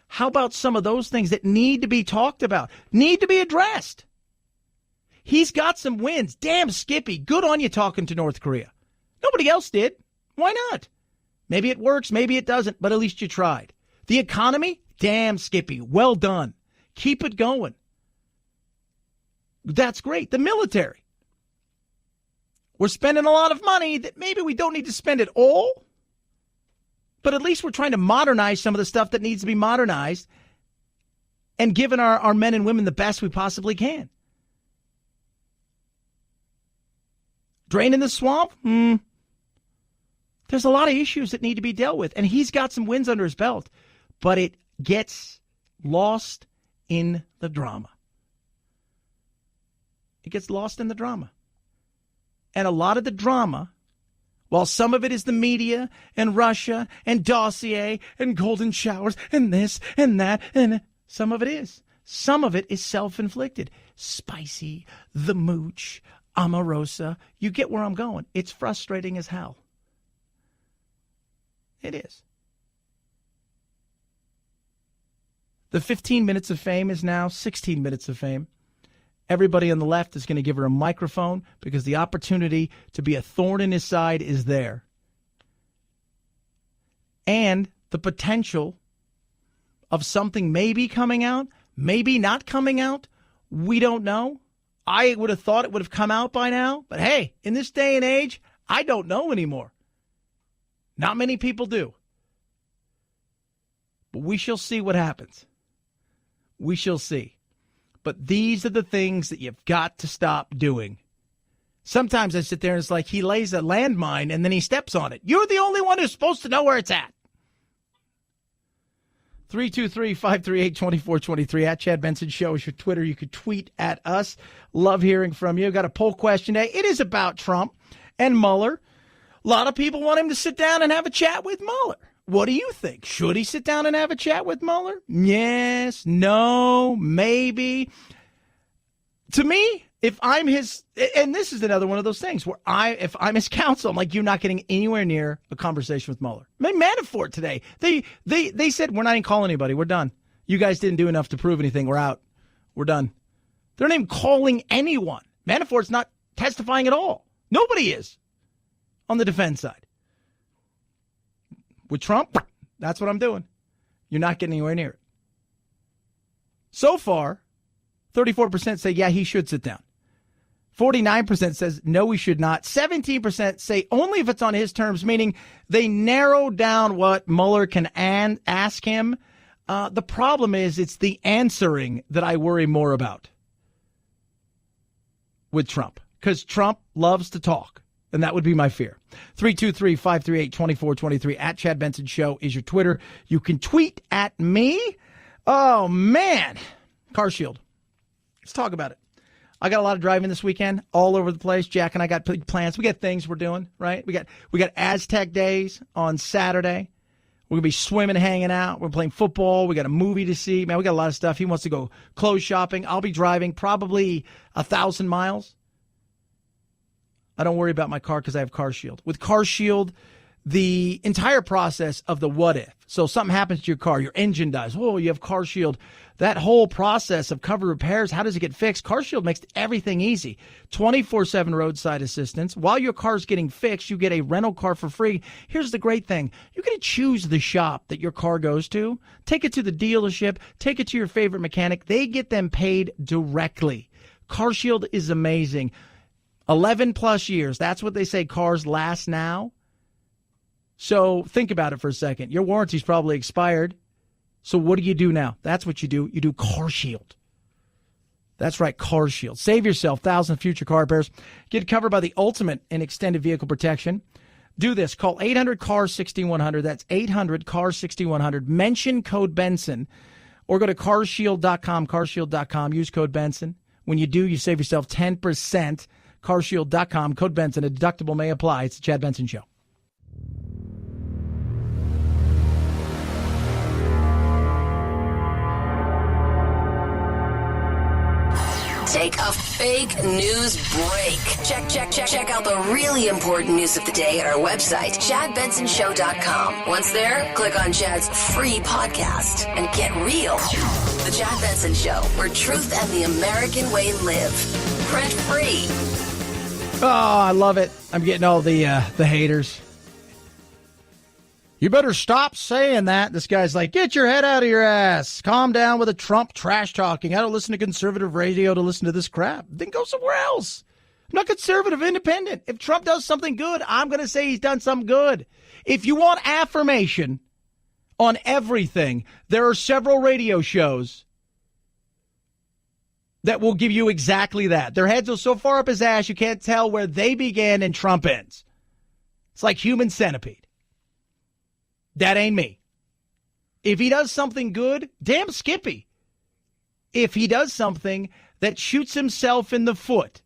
S3: How about some of those things that need to be talked about, need to be addressed? He's got some wins. Damn, Skippy, good on you talking to North Korea. Nobody else did. Why not? Maybe it works, maybe it doesn't, but at least you tried. The economy? Damn, Skippy, well done. Keep it going. That's great. The military. We're spending a lot of money that maybe we don't need to spend it all, but at least we're trying to modernize some of the stuff that needs to be modernized and giving our men and women the best we possibly can. Draining the swamp? There's a lot of issues that need to be dealt with, and he's got some wins under his belt, but it gets lost in the drama. It gets lost in the drama. And a lot of the drama, while some of it is the media and Russia and dossier and golden showers and this and that, and some of it is. Some of it is self-inflicted. Spicy, the mooch, Omarosa. You get where I'm going. It's frustrating as hell. It is. The 15 minutes of fame is now 16 minutes of fame. Everybody on the left is going to give her a microphone because the opportunity to be a thorn in his side is there. And the potential of something maybe coming out, maybe not coming out, we don't know. I would have thought it would have come out by now. But hey, in this day and age, I don't know anymore. Not many people do. But we shall see what happens. We shall see. But these are the things that you've got to stop doing. Sometimes I sit there and it's like he lays a landmine and then he steps on it. You're the only one who's supposed to know where it's at. 323-538-2423 at Chad Benson Show is your Twitter. You could tweet at us. Love hearing from you. Got a poll question today. It is about Trump and Mueller. A lot of people want him to sit down and have a chat with Mueller. What do you think? Should he sit down and have a chat with Mueller? Yes, no, maybe. To me, if I'm his, and this is another one of those things where if I'm his counsel, I'm like, you're not getting anywhere near a conversation with Mueller. I mean, Manafort today, they said, we're not even calling anybody. We're done. You guys didn't do enough to prove anything. We're out. We're done. They're not even calling anyone. Manafort's not testifying at all. Nobody is on the defense side. With Trump, that's what I'm doing. You're not getting anywhere near it. So far, 34% say, yeah, he should sit down. 49% says, no, he should not. 17% say only if it's on his terms, meaning they narrow down what Mueller can ask him. The problem is it's the answering that I worry more about with Trump, because Trump loves to talk. And that would be my fear. 323-538-2423 at Chad Benson Show is your Twitter. You can tweet at me. Oh, man. Car Shield. Let's talk about it. I got a lot of driving this weekend all over the place. Jack and I got plans. We got things we're doing, right? We got Aztec days on Saturday. We're going to be swimming, hanging out. We're playing football. We got a movie to see. Man, we got a lot of stuff. He wants to go clothes shopping. I'll be driving probably 1,000 miles. I don't worry about my car because I have Car Shield. With Car Shield, the entire process of the what if. So something happens to your car, your engine dies. Oh, you have Car Shield. That whole process of covered repairs, how does it get fixed? Car Shield makes everything easy. 24/7 roadside assistance. While your car's getting fixed, you get a rental car for free. Here's the great thing. You get to choose the shop that your car goes to. Take it to the dealership. Take it to your favorite mechanic. They get them paid directly. Car Shield is amazing. 11 plus years. That's what they say cars last now. So think about it for a second. Your warranty's probably expired. So what do you do now? That's what you do. You do Car Shield. That's right, Car Shield. Save yourself 1,000 future car repairs. Get covered by the ultimate in extended vehicle protection. Do this. Call 800-CAR-6100. That's 800-CAR-6100. Mention code Benson or go to carshield.com, carshield.com. Use code Benson. When you do, you save yourself 10%. Carshield.com, code Benson. A deductible may apply. It's the Chad Benson Show.
S1: Take a fake news break. Check out the really important news of the day at our website, ChadBensonShow.com. Once there, click on Chad's free podcast and get real. The Chad Benson Show, where truth and the American way live. Print free.
S3: Oh, I love it. I'm getting all the haters. You better stop saying that. This guy's like, get your head out of your ass. Calm down with the Trump trash talking. I don't listen to conservative radio to listen to this crap. Then go somewhere else. I'm not conservative, independent. If Trump does something good, I'm going to say he's done something good. If you want affirmation on everything, there are several radio shows that will give you exactly that. Their heads are so far up his ass, you can't tell where they began and Trump ends. It's like Human Centipede. That ain't me. If he does something good, damn Skippy. If he does something that shoots himself in the foot,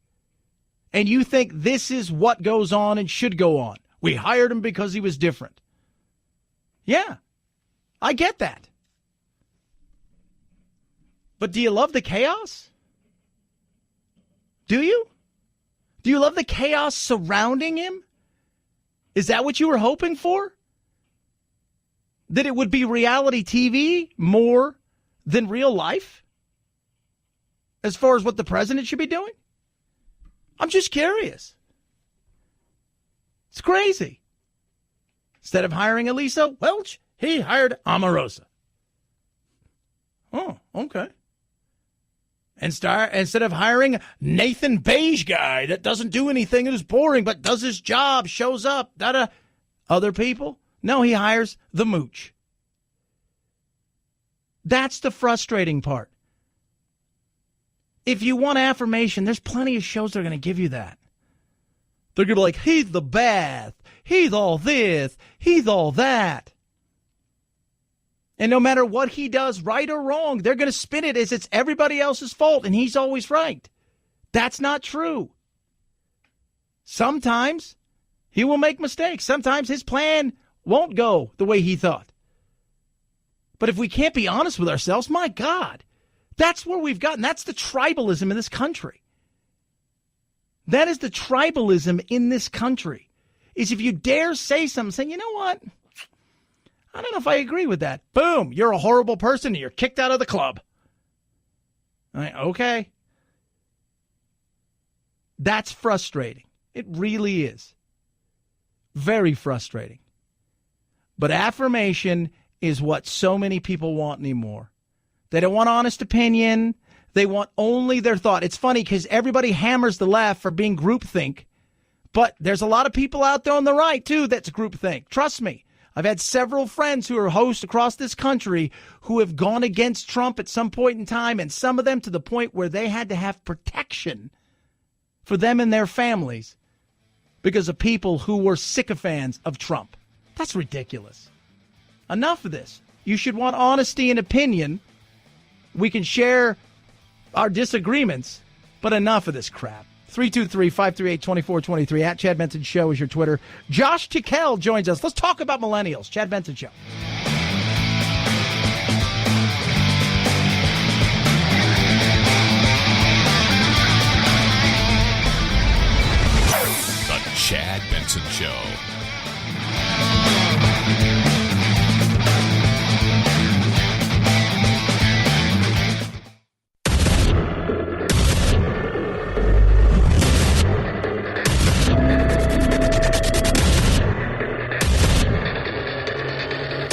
S3: and you think this is what goes on and should go on, we hired him because he was different. Yeah, I get that. But do you love the chaos? Do you? Do you love the chaos surrounding him? Is that what you were hoping for? That it would be reality TV more than real life? As far as what the president should be doing? I'm just curious. It's crazy. Instead of hiring Elisa Welch, he hired Omarosa. Oh, okay. Instead of hiring Nathan Beige guy that doesn't do anything and is boring but does his job, shows up, other people. No, he hires the mooch. That's the frustrating part. If you want affirmation, there's plenty of shows that are going to give you that. They're going to be like, he's the best, he's all this, he's all that. And no matter what he does, right or wrong, they're going to spin it as it's everybody else's fault and he's always right. That's not true. Sometimes he will make mistakes. Sometimes his plan won't go the way he thought. But if we can't be honest with ourselves, my God, that's where we've gotten. That's the tribalism in this country. That is the tribalism in this country. Is if you dare say something, saying, you know what? I don't know if I agree with that. Boom, you're a horrible person and you're kicked out of the club. Okay. That's frustrating. It really is. Very frustrating. But affirmation is what so many people want anymore. They don't want honest opinion. They want only their thought. It's funny because everybody hammers the left for being groupthink, but there's a lot of people out there on the right, too, that's groupthink. Trust me. I've had several friends who are hosts across this country who have gone against Trump at some point in time, and some of them to the point where they had to have protection for them and their families because of people who were sycophants of Trump. That's ridiculous. Enough of this. You should want honesty and opinion. We can share our disagreements, but enough of this crap. 323-538-2423. At Chad Benson Show is your Twitter. Josh TICKELL joins us. Let's talk about millennials. Chad Benson Show.
S9: The Chad Benson Show.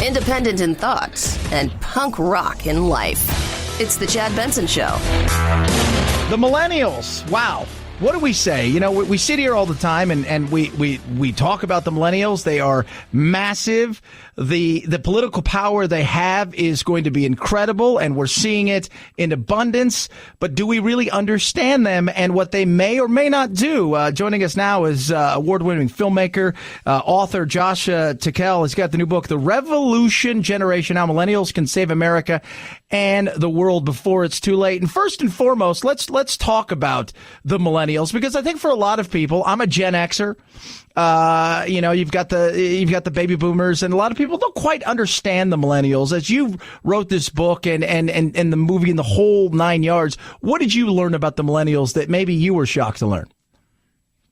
S1: Independent in thoughts and punk rock in life. It's the Chad Benson Show.
S3: The Millennials. Wow. What do we say? You know, we sit here all the time and we talk about the millennials. They are massive. The political power they have is going to be incredible, and we're seeing it in abundance. But do we really understand them and what they may or may not do? Joining us now is award-winning filmmaker, author Josh TICKELL. He's got the new book, The Revolution Generation, How Millennials Can Save America and the World Before It's Too Late. And first and foremost, let's talk about the millennials, because I think for a lot of people, I'm a Gen Xer. You know, you've got the baby boomers, and a lot of people don't quite understand the millennials. As you wrote this book and the movie and the whole 9 yards, what did you learn about the millennials that maybe you were shocked to learn?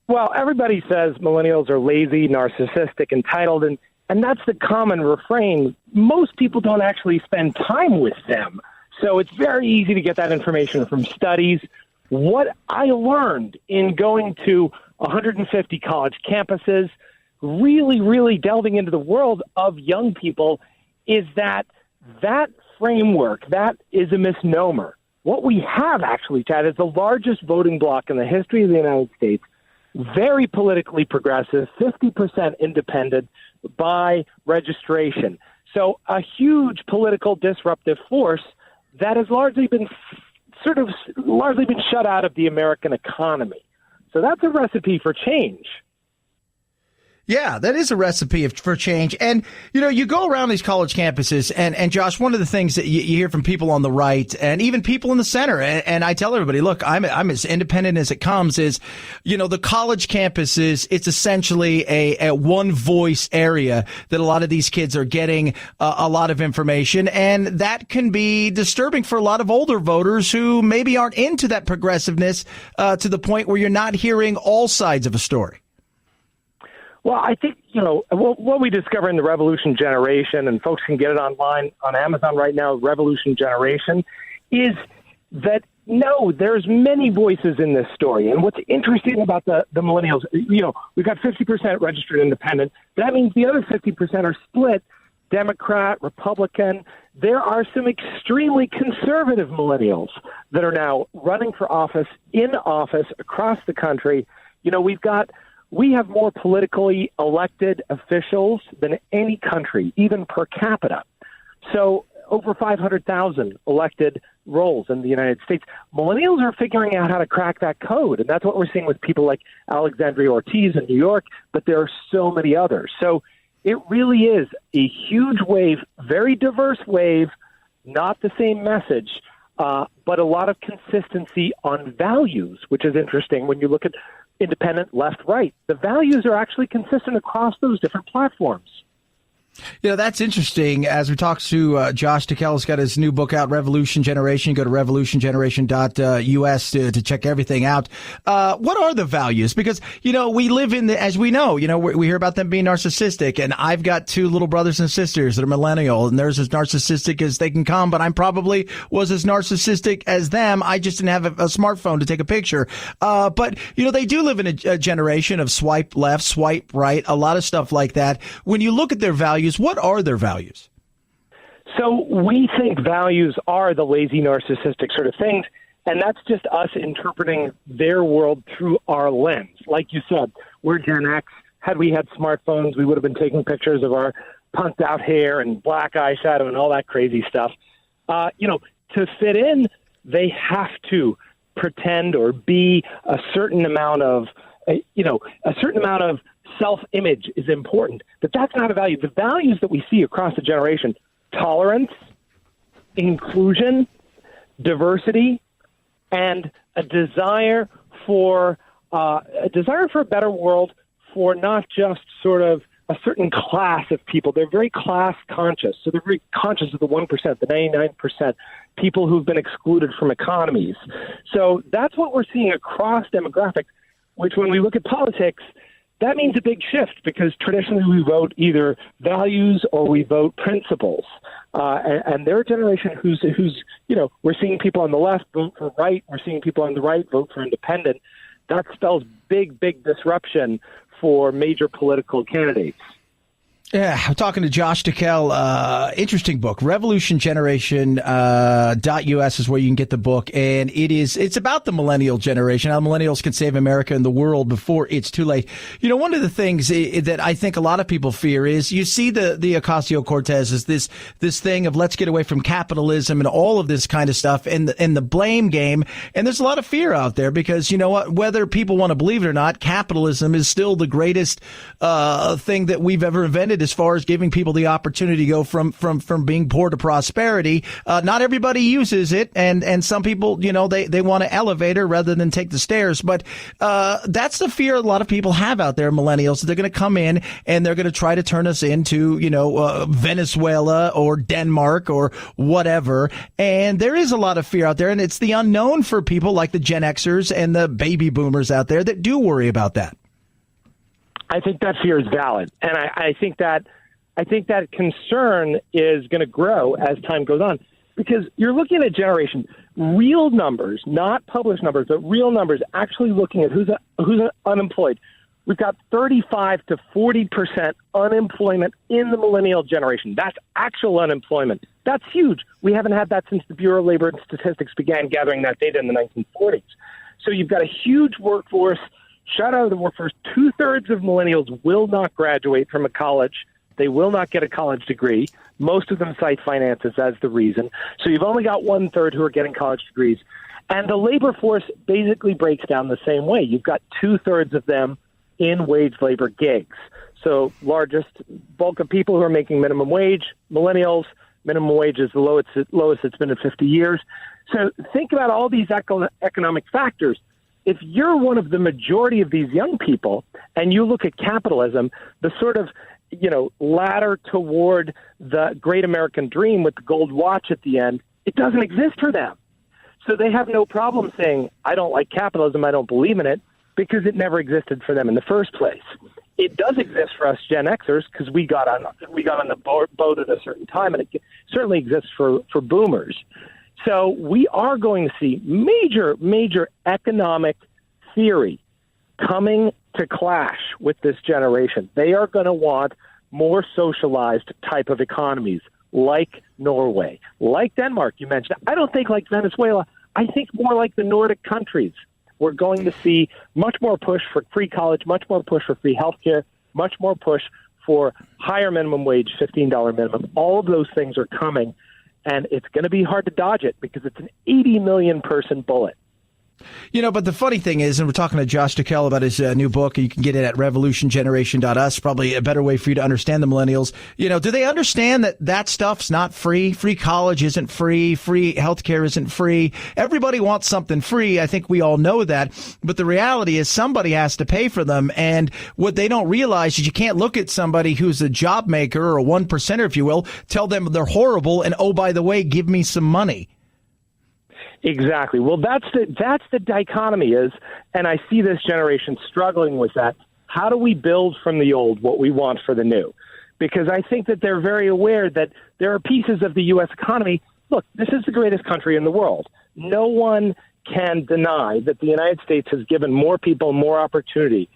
S17: Well, everybody says millennials are lazy, narcissistic, entitled, and that's the common refrain. Most people don't actually spend time with them. So it's very easy to get that information from studies. What I learned in going to 150 college campuses, really delving into the world of young people, is that framework, that is a misnomer. What we have actually, Chad, is the largest voting bloc in the history of the United States, very politically progressive, 50% independent by registration. So a huge political disruptive force that has largely been shut out of the American economy. So that's a recipe for change.
S3: Yeah, that is a recipe for change. And, you know, you go around these college campuses and Josh, one of the things that you hear from people on the right and even people in the center, and I tell everybody, look, I'm as independent as it comes, is, you know, the college campuses, it's essentially a one voice area that a lot of these kids are getting a lot of information. And that can be disturbing for a lot of older voters who maybe aren't into that progressiveness to the point where you're not hearing all sides of a story.
S17: Well, I think, you know, what we discover in the Revolution Generation, and folks can get it online on Amazon right now, Revolution Generation, is that, no, there's many voices in this story. And what's interesting about the millennials, you know, we've got 50% registered independent. That means the other 50% are split, Democrat, Republican. There are some extremely conservative millennials that are now running for office, in office, across the country. You know, we have more politically elected officials than any country, even per capita. So over 500,000 elected roles in the United States. Millennials are figuring out how to crack that code, and that's what we're seeing with people like Alexandria Ortiz in New York, but there are so many others. So it really is a huge wave, very diverse wave, not the same message, but a lot of consistency on values, which is interesting when you look at independent, left, right. The values are actually consistent across those different platforms.
S3: You know, that's interesting. As we talk to Josh TICKELL, he's got his new book out, Revolution Generation. Go to revolutiongeneration.us to check everything out. What are the values? Because, you know, we live in as we know, we hear about them being narcissistic. And I've got two little brothers and sisters that are millennial, and they're as narcissistic as they can come. But I probably was as narcissistic as them. I just didn't have a smartphone to take a picture. But, you know, they do live in a generation of swipe left, swipe right, a lot of stuff like that. When you look at their values, what are their values?
S17: So we think values are the lazy, narcissistic sort of things, and that's just us interpreting their world through our lens. Like you said, we're Gen X. Had we had smartphones, we would have been taking pictures of our punked out hair and black eyeshadow and all that crazy stuff. You know, to fit in, they have to pretend or be a certain amount of, self-image is important, but that's not a value. The values that we see across the generation, tolerance, inclusion, diversity, and a desire for a better world for not just sort of a certain class of people. They're very class conscious. So they're very conscious of the 1%, the 99%, people who've been excluded from economies. So that's what we're seeing across demographics, which when we look at politics, that means a big shift, because traditionally we vote either values or we vote principles. And they're a generation who's, you know, we're seeing people on the left vote for right. We're seeing people on the right vote for independent. That spells big disruption for major political candidates.
S3: Yeah, I'm talking to Josh TICKELL. Interesting book. RevolutionGeneration.us is where you can get the book. And it's about the millennial generation, how millennials can save America and the world before it's too late. You know, one of the things that I think a lot of people fear is you see the Ocasio-Cortez is this thing of let's get away from capitalism and all of this kind of stuff and the blame game. And there's a lot of fear out there because, you know what, whether people want to believe it or not, capitalism is still the greatest thing that we've ever invented as far as giving people the opportunity to go from being poor to prosperity. Not everybody uses it, and some people, you know, they want an elevator rather than take the stairs. But that's the fear a lot of people have out there, millennials. They're going to come in and they're going to try to turn us into, you know, Venezuela or Denmark or whatever. And there is a lot of fear out there, and it's the unknown for people like the Gen Xers and the baby boomers out there that do worry about that.
S17: I think that fear is valid, and I think that concern is going to grow as time goes on, because you're looking at a generation, real numbers, not published numbers, but real numbers, actually looking at who's unemployed. We've got 35 to 40% unemployment in the millennial generation. That's actual unemployment. That's huge. We haven't had that since the Bureau of Labor and Statistics began gathering that data in the 1940s. So you've got a huge workforce. Shut out of the workforce. 2/3 of millennials will not graduate from a college. They will not get a college degree. Most of them cite finances as the reason. So you've only got 1/3 who are getting college degrees. And the labor force basically breaks down the same way. You've got 2/3 of them in wage labor gigs. So largest bulk of people who are making minimum wage, millennials, minimum wage is the lowest it's been in 50 years. So think about all these economic factors. If you're one of the majority of these young people and you look at capitalism, the sort of, you know, ladder toward the great American dream with the gold watch at the end, it doesn't exist for them. So they have no problem saying, I don't like capitalism, I don't believe in it, because it never existed for them in the first place. It does exist for us Gen Xers because we got on the boat at a certain time, and it certainly exists for boomers. So we are going to see major economic theory coming to clash with this generation. They are going to want more socialized type of economies like Norway, like Denmark, you mentioned. I don't think like Venezuela. I think more like the Nordic countries. We're going to see much more push for free college, much more push for free healthcare, much more push for higher minimum wage, $15 minimum. All of those things are coming. And it's going to be hard to dodge it because it's an 80 million person bullet.
S3: You know, but the funny thing is, and we're talking to Josh TICKELL about his new book, and you can get it at revolutiongeneration.us, probably a better way for you to understand the millennials. You know, do they understand that stuff's not free? Free college isn't free. Free healthcare isn't free. Everybody wants something free. I think we all know that. But the reality is somebody has to pay for them. And what they don't realize is you can't look at somebody who's a job maker or a 1%er, if you will, tell them they're horrible, and, oh, by the way, give me some money.
S17: Exactly. Well, that's the dichotomy is, and I see this generation struggling with that. How do we build from the old what we want for the new? Because I think that they're very aware that there are pieces of the U.S. economy. Look, this is the greatest country in the world. No one can deny that the United States has given more people more opportunity.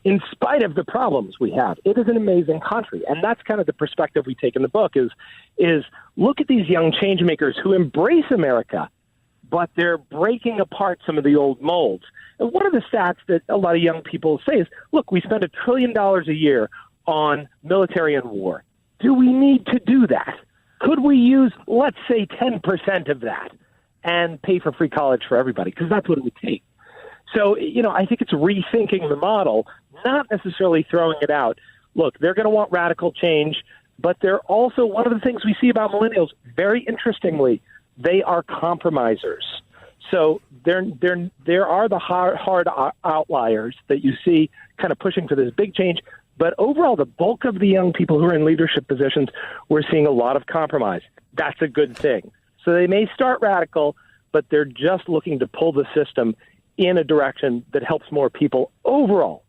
S17: In spite of the problems we have, it is an amazing country. And that's kind of the perspective we take in the book is look at these young change makers who embrace America, but they're breaking apart some of the old molds. And one of the stats that a lot of young people say is, look, we spend $1 trillion a year on military and war. Do we need to do that? Could we use, let's say, 10% of that and pay for free college for everybody? Because that's what it would take. So, I think it's rethinking the model, not necessarily throwing it out. Look, they're going to want radical change, but they're also, one of the things we see about millennials, very interestingly, they are compromisers. So there are the hard outliers that you see kind of pushing for this big change. But overall, the bulk of the young people who are in leadership positions, we're seeing a lot of compromise. That's a good thing. So they may start radical, but they're just looking to pull the system in a direction that helps more people overall.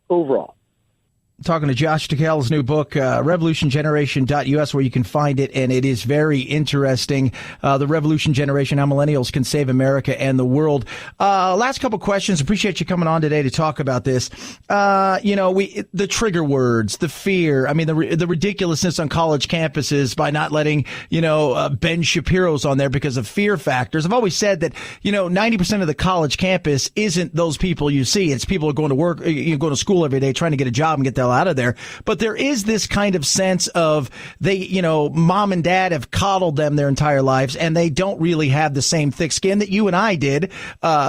S3: talking to Josh TICKELL's new book, revolutiongeneration.us, where you can find it, and it is very interesting. The Revolution Generation, how millennials can save America and the world. Last couple questions. Appreciate you coming on today to talk about this. The trigger words, the fear, the ridiculousness on college campuses by not letting, Ben Shapiro's on there because of fear factors. I've always said that, 90% of the college campus isn't those people you see. It's people who are going to work, going to school every day, trying to get a job and get the hell out of there. But there is this kind of sense of mom and dad have coddled them their entire lives, and they don't really have the same thick skin that you and I did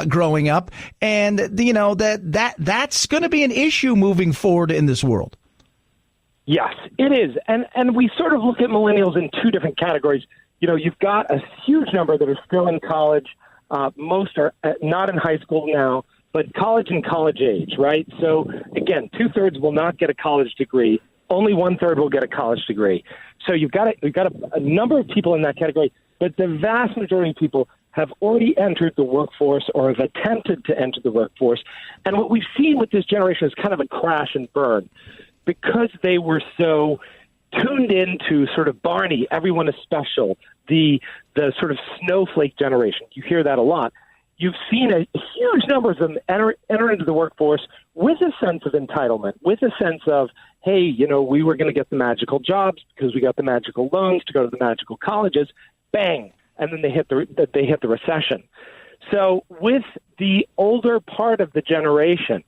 S3: growing up. And, that's going to be an issue moving forward in this world.
S17: Yes, it is. And we sort of look at millennials in two different categories. You've got a huge number that are still in college. Most are not in high school now, but college and college age, right? So, again, 2/3 will not get a college degree. Only 1/3 will get a college degree. So you've got a number of people in that category, but the vast majority of people have already entered the workforce or have attempted to enter the workforce. And what we've seen with this generation is kind of a crash and burn. Because they were so tuned into sort of Barney, everyone is special, the sort of snowflake generation. You hear that a lot. You've seen a huge number of them enter into the workforce with a sense of entitlement, with a sense of, hey, we were going to get the magical jobs because we got the magical loans to go to the magical colleges. Bang. And then they hit the recession. So with the older part of the generation,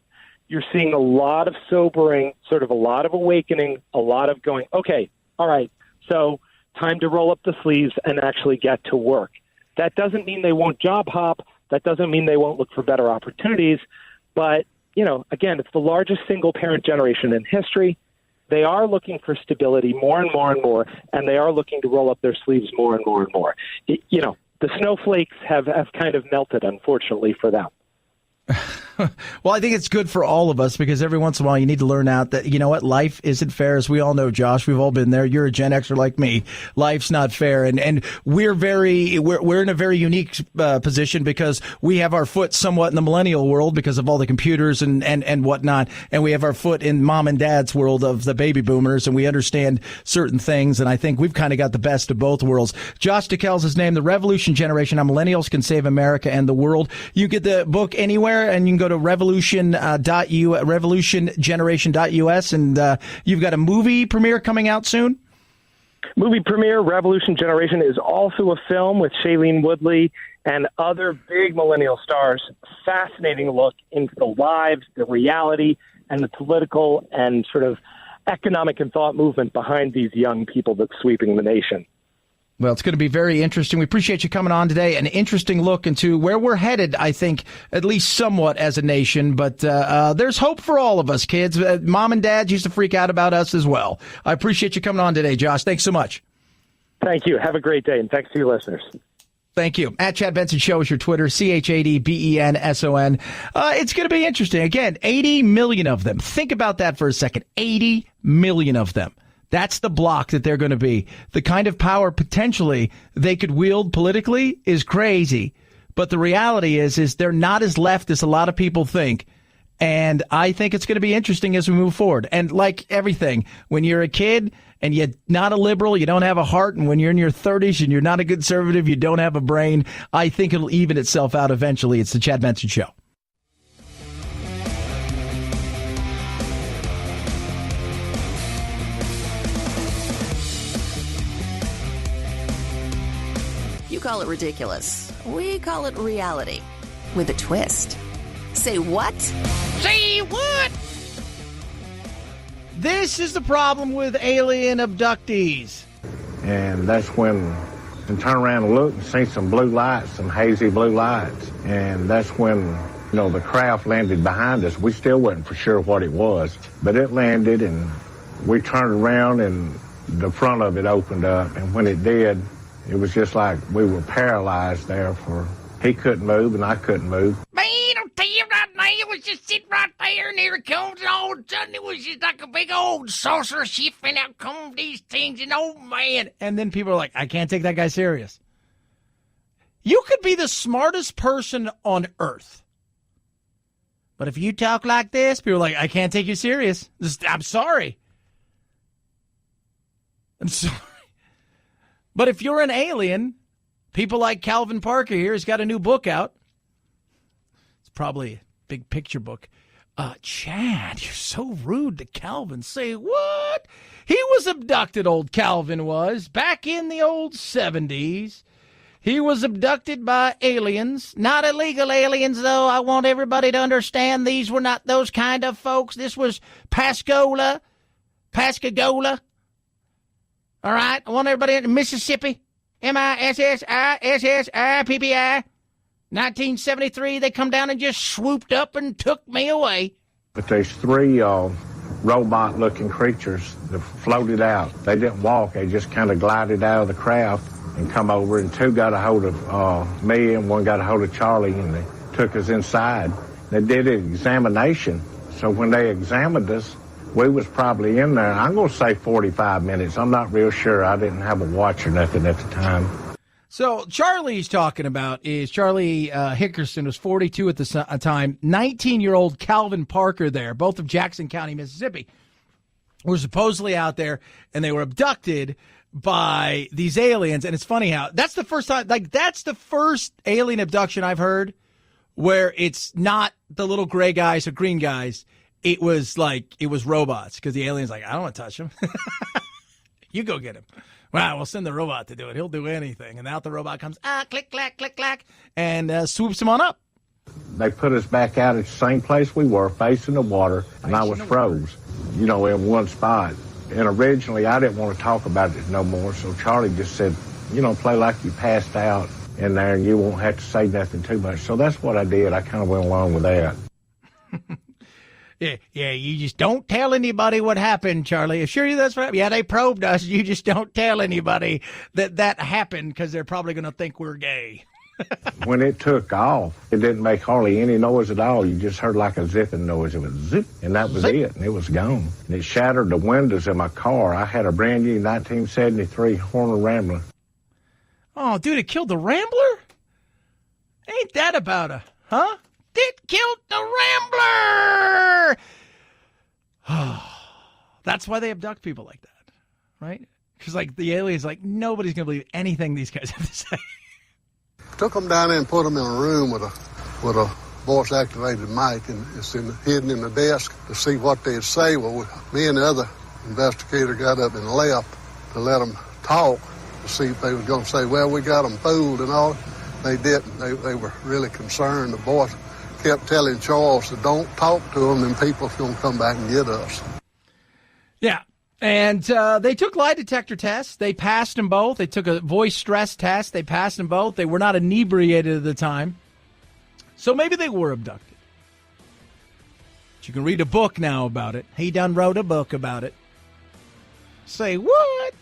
S17: you're seeing a lot of sobering, sort of a lot of awakening, a lot of going, okay, all right, so time to roll up the sleeves and actually get to work. That doesn't mean they won't job hop. That doesn't mean they won't look for better opportunities. But, again, it's the largest single-parent generation in history. They are looking for stability more and more and more, and they are looking to roll up their sleeves more and more and more. The snowflakes have kind of melted, unfortunately, for them.
S3: Well, I think it's good for all of us because every once in a while you need to learn out that, life isn't fair. As we all know, Josh, we've all been there. You're a Gen Xer like me. Life's not fair. And we're in a very unique position because we have our foot somewhat in the millennial world because of all the computers and whatnot. And we have our foot in mom and dad's world of the baby boomers, and we understand certain things. And I think we've kind of got the best of both worlds. Josh TICKELL's his name, The Revolution Generation, How Millennials Can Save America and the World. You get the book anywhere, and you can go to revolutiongeneration.us, and you've got a movie premiere coming out soon.
S17: Movie premiere, Revolution Generation, is also a film with Shailene Woodley and other big millennial stars. Fascinating look into the lives, the reality, and the political and sort of economic and thought movement behind these young people that's sweeping the nation.
S3: Well, it's going to be very interesting. We appreciate you coming on today. An interesting look into where we're headed, I think, at least somewhat as a nation. But there's hope for all of us, kids. Mom and dad used to freak out about us as well. I appreciate you coming on today, Josh. Thanks so much.
S17: Thank you. Have a great day, and thanks to your listeners.
S3: Thank you. At Chad Benson Show is your Twitter, ChadBenson. It's going to be interesting. Again, 80 million of them. Think about that for a second. 80 million of them. That's the block that they're going to be. The kind of power potentially they could wield politically is crazy. But the reality is they're not as left as a lot of people think. And I think it's going to be interesting as we move forward. And like everything, when you're a kid and you're not a liberal, you don't have a heart. And when you're in your 30s and you're not a conservative, you don't have a brain. I think it'll even itself out eventually. It's the Chad Benson Show.
S1: You call it ridiculous. We call it reality. With a twist. Say what?
S3: Say what? This is the problem with alien abductees.
S18: And that's when you turn around and look and see some blue lights, some hazy blue lights. And that's when, the craft landed behind us. We still wasn't for sure what it was. But it landed, and we turned around, and the front of it opened up. And when it did, it was just like we were paralyzed there he couldn't move and I couldn't move.
S19: Man, I'll tell you right now, it was just sitting right there and here it comes and all of a sudden it was just like a big old saucer ship and out come these things and oh man.
S3: And then people are like, I can't take that guy serious. You could be the smartest person on earth. But if you talk like this, people are like, I can't take you serious. I'm sorry. I'm sorry. But if you're an alien, people like Calvin Parker here has got a new book out. It's probably a big picture book. Chad, you're so rude to Calvin. Say what? He was abducted, old Calvin was, back in the old 70s. He was abducted by aliens. Not illegal aliens, though. I want everybody to understand these were not those kind of folks. This was Pascagoula. All right? I want everybody in Mississippi. MISSISSIPPI. 1973, they come down and just swooped up and took me away.
S18: But there's three robot-looking creatures that floated out. They didn't walk. They just kind of glided out of the craft and come over, and two got a hold of me and one got a hold of Charlie, and they took us inside. They did an examination. So when they examined us, we was probably in there, I'm going to say 45 minutes. I'm not real sure. I didn't have a watch or nothing at the time.
S3: So Charlie's talking about is Charlie Hickerson was 42 at the time, 19-year-old Calvin Parker there, both of Jackson County, Mississippi, were supposedly out there, and they were abducted by these aliens. And it's funny how that's the first time, like that's the first alien abduction I've heard where it's not the little gray guys or green guys. It was robots, because the alien's like, I don't want to touch him. You go get him. Well, we'll send the robot to do it. He'll do anything. And out the robot comes, click, clack, click, clack, and swoops him on up.
S18: They put us back out at the same place we were, facing the water, and I was froze, in one spot. And originally, I didn't want to talk about it no more, so Charlie just said, play like you passed out in there and you won't have to say nothing too much. So that's what I did. I kind of went along with that.
S3: Yeah, you just don't tell anybody what happened, Charlie. Assure you that's right. Yeah, they probed us. You just don't tell anybody that happened, because they're probably going to think we're gay.
S18: When it took off, it didn't make hardly any noise at all. You just heard like a zipping noise. It was zip, and that was it, and it was gone. And it shattered the windows in my car. I had a brand new 1973 Horner Rambler.
S3: Oh, dude, it killed the Rambler? Ain't that about huh? It killed the Rambler! That's why they abduct people like that, right? Because, the alien's nobody's going to believe anything these guys have to say.
S20: Took them down there and put them in a room with a voice-activated mic, and it's hidden in the desk to see what they'd say. Well, me and the other investigator got up and left to let them talk to see if they were going to say, well, we got them fooled and all. They didn't. They were really concerned. The boy kept telling Charles to don't talk to them, and people's going to come back and get us.
S3: Yeah. And they took lie detector tests. They passed them both. They took a voice stress test. They passed them both. They were not inebriated at the time. So maybe they were abducted. But you can read a book now about it. He done wrote a book about it. Say what?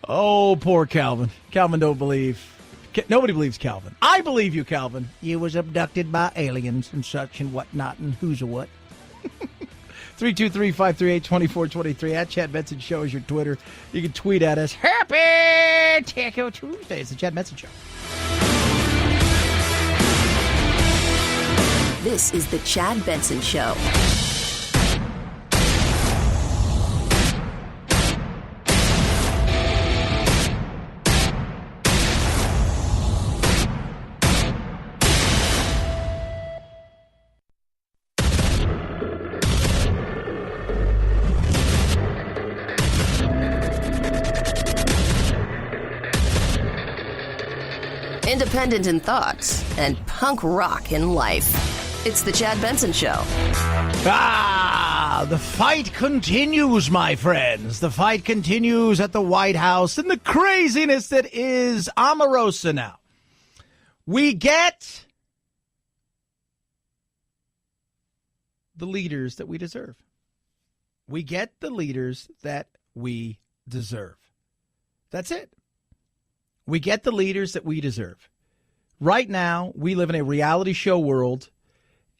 S3: Oh, poor Calvin. Calvin don't believe. Nobody believes Calvin. I believe you, Calvin. You was abducted by aliens and such and whatnot and who's a what. 323-538-2423. At Chad Benson Show is your Twitter. You can tweet at us. Happy Taco Tuesday. It's the Chad Benson Show.
S1: This is the Chad Benson Show. Independent in thoughts and punk rock in life. It's the Chad Benson Show.
S3: The fight continues, my friends. The fight continues at the White House and the craziness that is Omarosa now. We get the leaders that we deserve. We get the leaders that we deserve. That's it. We get the leaders that we deserve. Right now, we live in a reality show world,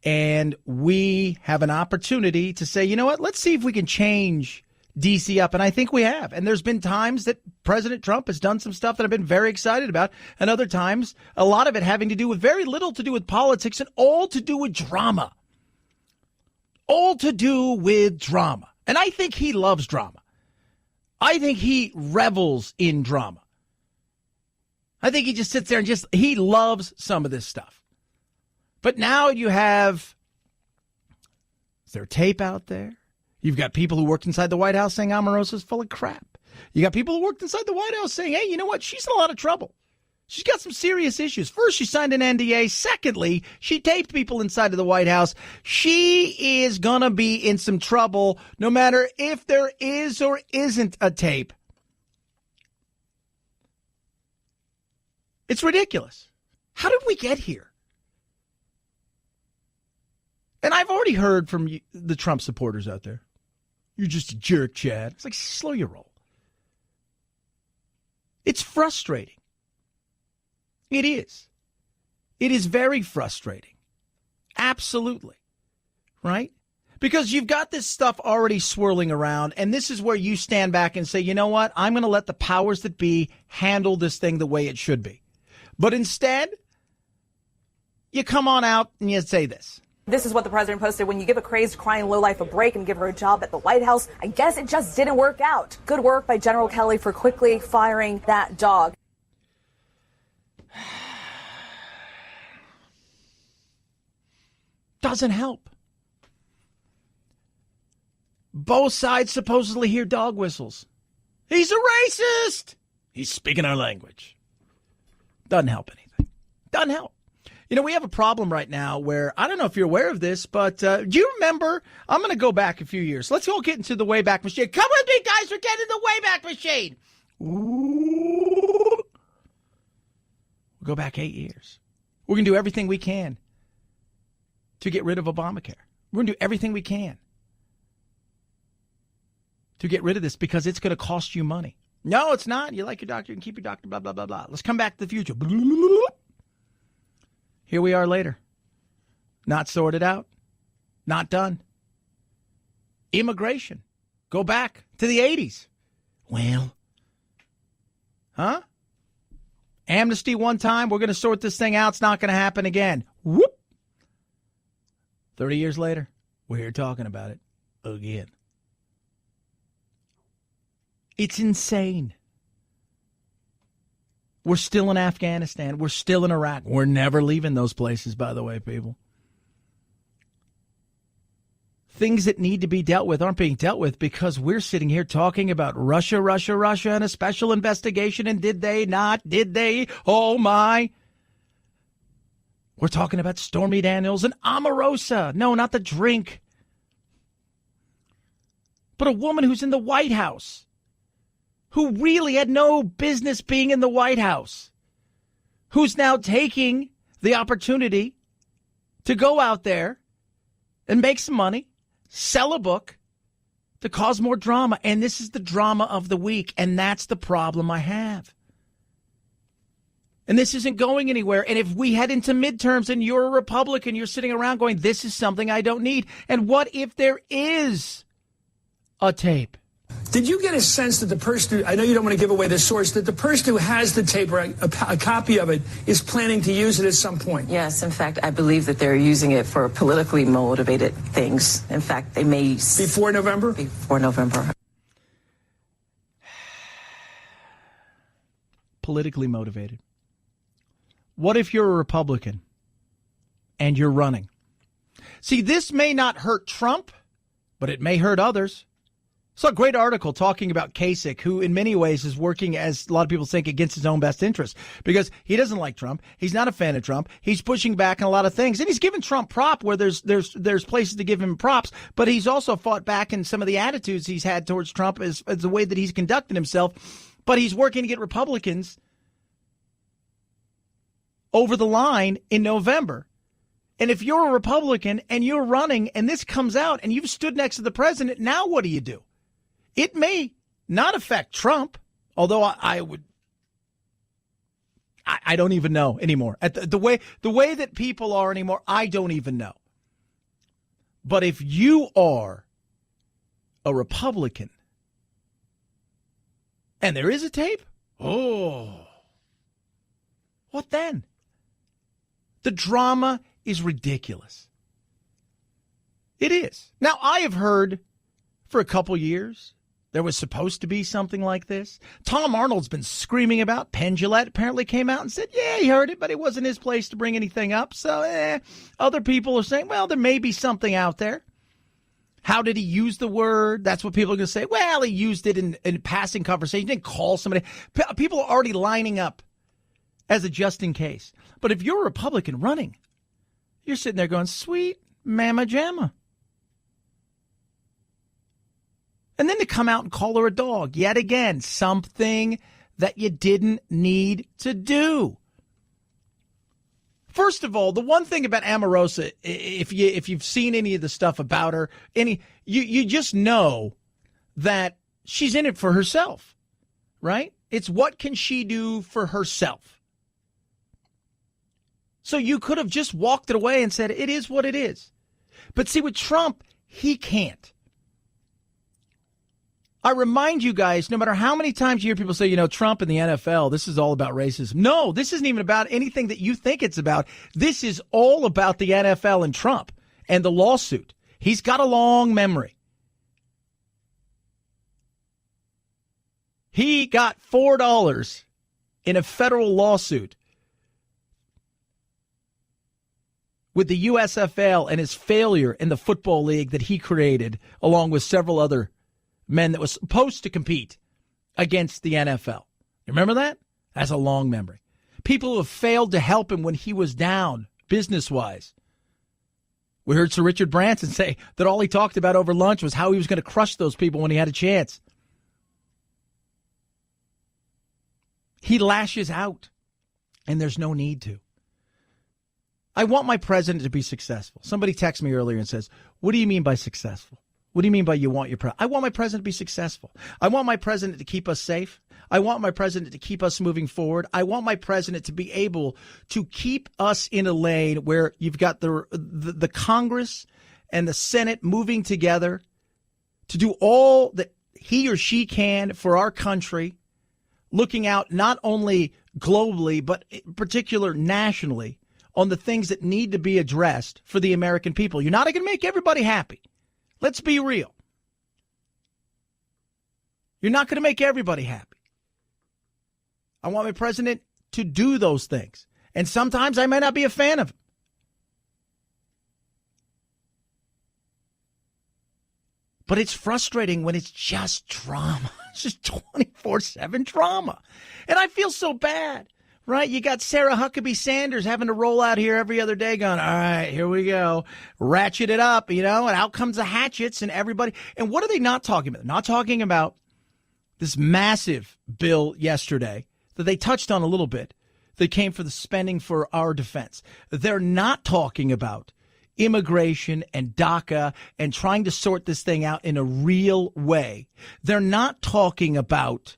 S3: and we have an opportunity to say, you know what, let's see if we can change D.C. up, and I think we have. And there's been times that President Trump has done some stuff that I've been very excited about, and other times, a lot of it having to do with very little to do with politics and all to do with drama. All to do with drama. And I think he loves drama. I think he revels in drama. I think he just sits there and he loves some of this stuff. But now you have, is there tape out there? You've got people who worked inside the White House saying Omarosa is full of crap. You got people who worked inside the White House saying, hey, you know what? She's in a lot of trouble. She's got some serious issues. First, she signed an NDA. Secondly, she taped people inside of the White House. She is going to be in some trouble no matter if there is or isn't a tape. It's ridiculous. How did we get here? And I've already heard from the Trump supporters out there. You're just a jerk, Chad. It's like, slow your roll. It's frustrating. It is. It is very frustrating. Absolutely. Right? Because you've got this stuff already swirling around, and this is where you stand back and say, you know what? I'm going to let the powers that be handle this thing the way it should be. But instead, you come on out and you say this.
S4: This is what the president posted. When you give a crazed, crying lowlife a break and give her a job at the White House, I guess it just didn't work out. Good work by General Kelly for quickly firing that dog.
S3: Doesn't help. Both sides supposedly hear dog whistles. He's a racist. He's speaking our language. Doesn't help anything. Doesn't help. You know, we have a problem right now where, I don't know if you're aware of this, but do you remember? I'm going to go back a few years. Let's go get into the Wayback Machine. Come with me, guys. We're getting the Wayback Machine. Ooh. We'll go back 8 years. We're going to do everything we can to get rid of Obamacare. We're going to do everything we can to get rid of this because it's going to cost you money. No, it's not. You like your doctor, you can keep your doctor, blah, blah, blah, blah. Let's come back to the future. Here we are later. Not sorted out. Not done. Immigration. Go back to the 80s. Well, huh? Amnesty one time. We're going to sort this thing out. It's not going to happen again. Whoop. 30 years later, we're here talking about it again. It's insane. We're still in Afghanistan. We're still in Iraq. We're never leaving those places, by the way, people. Things that need to be dealt with aren't being dealt with because we're sitting here talking about Russia, and a special investigation. And did they not? Did they? Oh, my. We're talking about Stormy Daniels and Omarosa. No, not the drink. But a woman who's in the White House, who really had no business being in the White House, who's now taking the opportunity to go out there and make some money, sell a book to cause more drama. And this is the drama of the week, and that's the problem I have. And this isn't going anywhere. And if we head into midterms and you're a Republican, you're sitting around going, this is something I don't need. And what if there is a tape?
S15: Did you get a sense that the person who, I know you don't want to give away the source, that the person who has the tape or a copy of it is planning to use it at some point?
S16: Yes, in fact, I believe that they're using it for politically motivated things. In fact, they may...
S15: Before November?
S16: Before November.
S3: Politically motivated. What if you're a Republican and you're running? See, this may not hurt Trump, but it may hurt others. Saw a great article talking about Kasich, who in many ways is working, as a lot of people think, against his own best interest because he doesn't like Trump. He's not a fan of Trump. He's pushing back on a lot of things, and he's given Trump prop where there's places to give him props, but he's also fought back in some of the attitudes he's had towards Trump as the way that he's conducted himself. But he's working to get Republicans over the line in November. And if you're a Republican and you're running and this comes out and you've stood next to the president, now what do? It may not affect Trump, although I don't even know anymore. The way that people are anymore, I don't even know. But if you are a Republican and there is a tape, oh, what then? The drama is ridiculous. It is. Now, I have heard for a couple years there was supposed to be something like this. Tom Arnold's been screaming about. Penn Jillette apparently came out and said, yeah, he heard it, but it wasn't his place to bring anything up. So, other people are saying, well, there may be something out there. How did he use the word? That's what people are going to say. Well, he used it in passing conversation. He didn't call somebody. People are already lining up as a just in case. But if you're a Republican running, you're sitting there going, sweet mama jamma. And then to come out and call her a dog, yet again, something that you didn't need to do. First of all, the one thing about Omarosa, if you've seen any of the stuff about her, you just know that she's in it for herself, right? It's what can she do for herself. So you could have just walked it away and said, it is what it is. But see, with Trump, he can't. I remind you guys, no matter how many times you hear people say, Trump and the NFL, this is all about racism. No, this isn't even about anything that you think it's about. This is all about the NFL and Trump and the lawsuit. He's got a long memory. He got $4 in a federal lawsuit with the USFL and his failure in the football league that he created, along with several other men that was supposed to compete against the NFL. You remember that? That's a long memory. People who have failed to help him when he was down, business-wise. We heard Sir Richard Branson say that all he talked about over lunch was how he was going to crush those people when he had a chance. He lashes out, and there's no need to. I want my president to be successful. Somebody texted me earlier and says, what do you mean by successful? What do you mean by you want your president? I want my president to be successful. I want my president to keep us safe. I want my president to keep us moving forward. I want my president to be able to keep us in a lane where you've got the Congress and the Senate moving together to do all that he or she can for our country, looking out not only globally, but in particular nationally on the things that need to be addressed for the American people. You're not going to make everybody happy. Let's be real. You're not going to make everybody happy. I want my president to do those things. And sometimes I might not be a fan of him. But it's frustrating when it's just drama. It's just 24/7 drama. And I feel so bad. Right, you got Sarah Huckabee Sanders having to roll out here every other day going, all right, here we go, ratchet it up, and out comes the hatchets and everybody. And what are they not talking about? They're not talking about this massive bill yesterday that they touched on a little bit that came for the spending for our defense. They're not talking about immigration and DACA and trying to sort this thing out in a real way. They're not talking about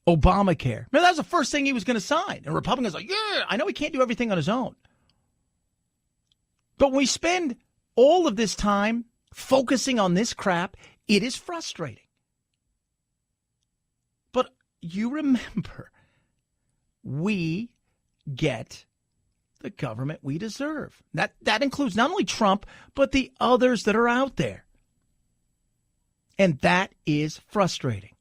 S3: Obamacare. Remember, that was the first thing he was going to sign. And Republicans are like, yeah, I know he can't do everything on his own. But when we spend all of this time focusing on this crap, it is frustrating. But you remember, we get the government we deserve. That includes not only Trump, but the others that are out there. And that is frustrating.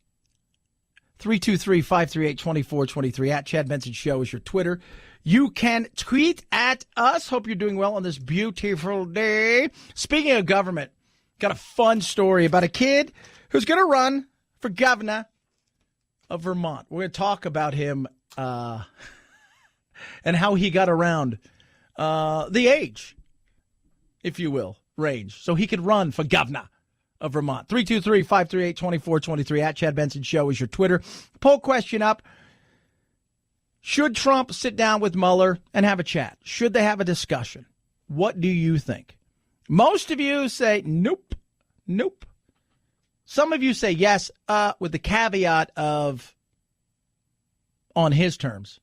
S3: 323-538-2423 at Chad Benson Show is your Twitter. You can tweet at us. Hope you're doing well on this beautiful day. Speaking of government, got a fun story about a kid who's going to run for governor of Vermont. We're going to talk about him and how he got around the age, if you will, range, so he could run for governor of Vermont. 323-538-2423 at Chad Benson Show is your Twitter. Poll question up. Should Trump sit down with Mueller and have a chat? Should they have a discussion? What do you think? Most of you say nope, nope. Some of you say yes, with the caveat of on his terms.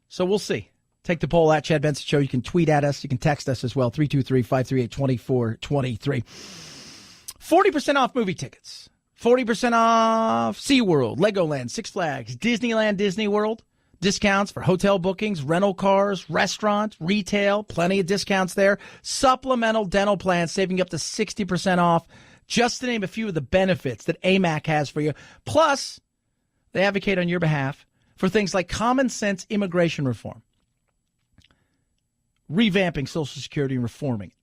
S3: So we'll see. Take the poll at Chad Benson Show. You can tweet at us. You can text us as well. 323-538-2423. 40% off movie tickets. 40% off SeaWorld, Legoland, Six Flags, Disneyland, Disney World. Discounts for hotel bookings, rental cars, restaurants, retail, plenty of discounts there. Supplemental dental plans saving up to 60% off, just to name a few of the benefits that AMAC has for you. Plus, they advocate on your behalf for things like common sense immigration reform, revamping Social Security and reforming it,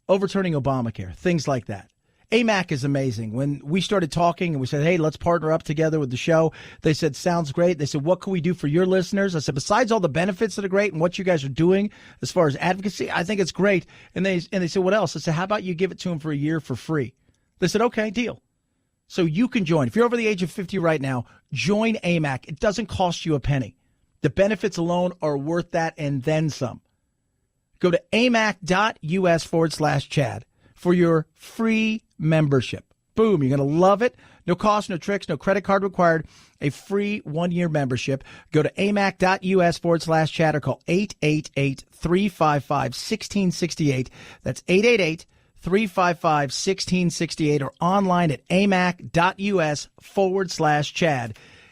S3: overturning Obamacare, things like that. AMAC is amazing. When we started talking and we said, hey, let's partner up together with the show, they said, sounds great. They said, what can we do for your listeners? I said, besides all the benefits that are great and what you guys are doing as far as advocacy, I think it's great. And they said, what else? I said, how about you give it to them for a year for free? They said, okay, deal. So you can join. If you're over the age of 50 right now, join AMAC. It doesn't cost you a penny. The benefits alone are worth that and then some. Go to amac.us/Chad for your free membership. Boom, you're going to love it. No cost, no tricks, no credit card required. A free 1-year membership. Go to amac.us/Chad or call 888-355-1668. That's 888-355-1668 or online at amac.us/Chad.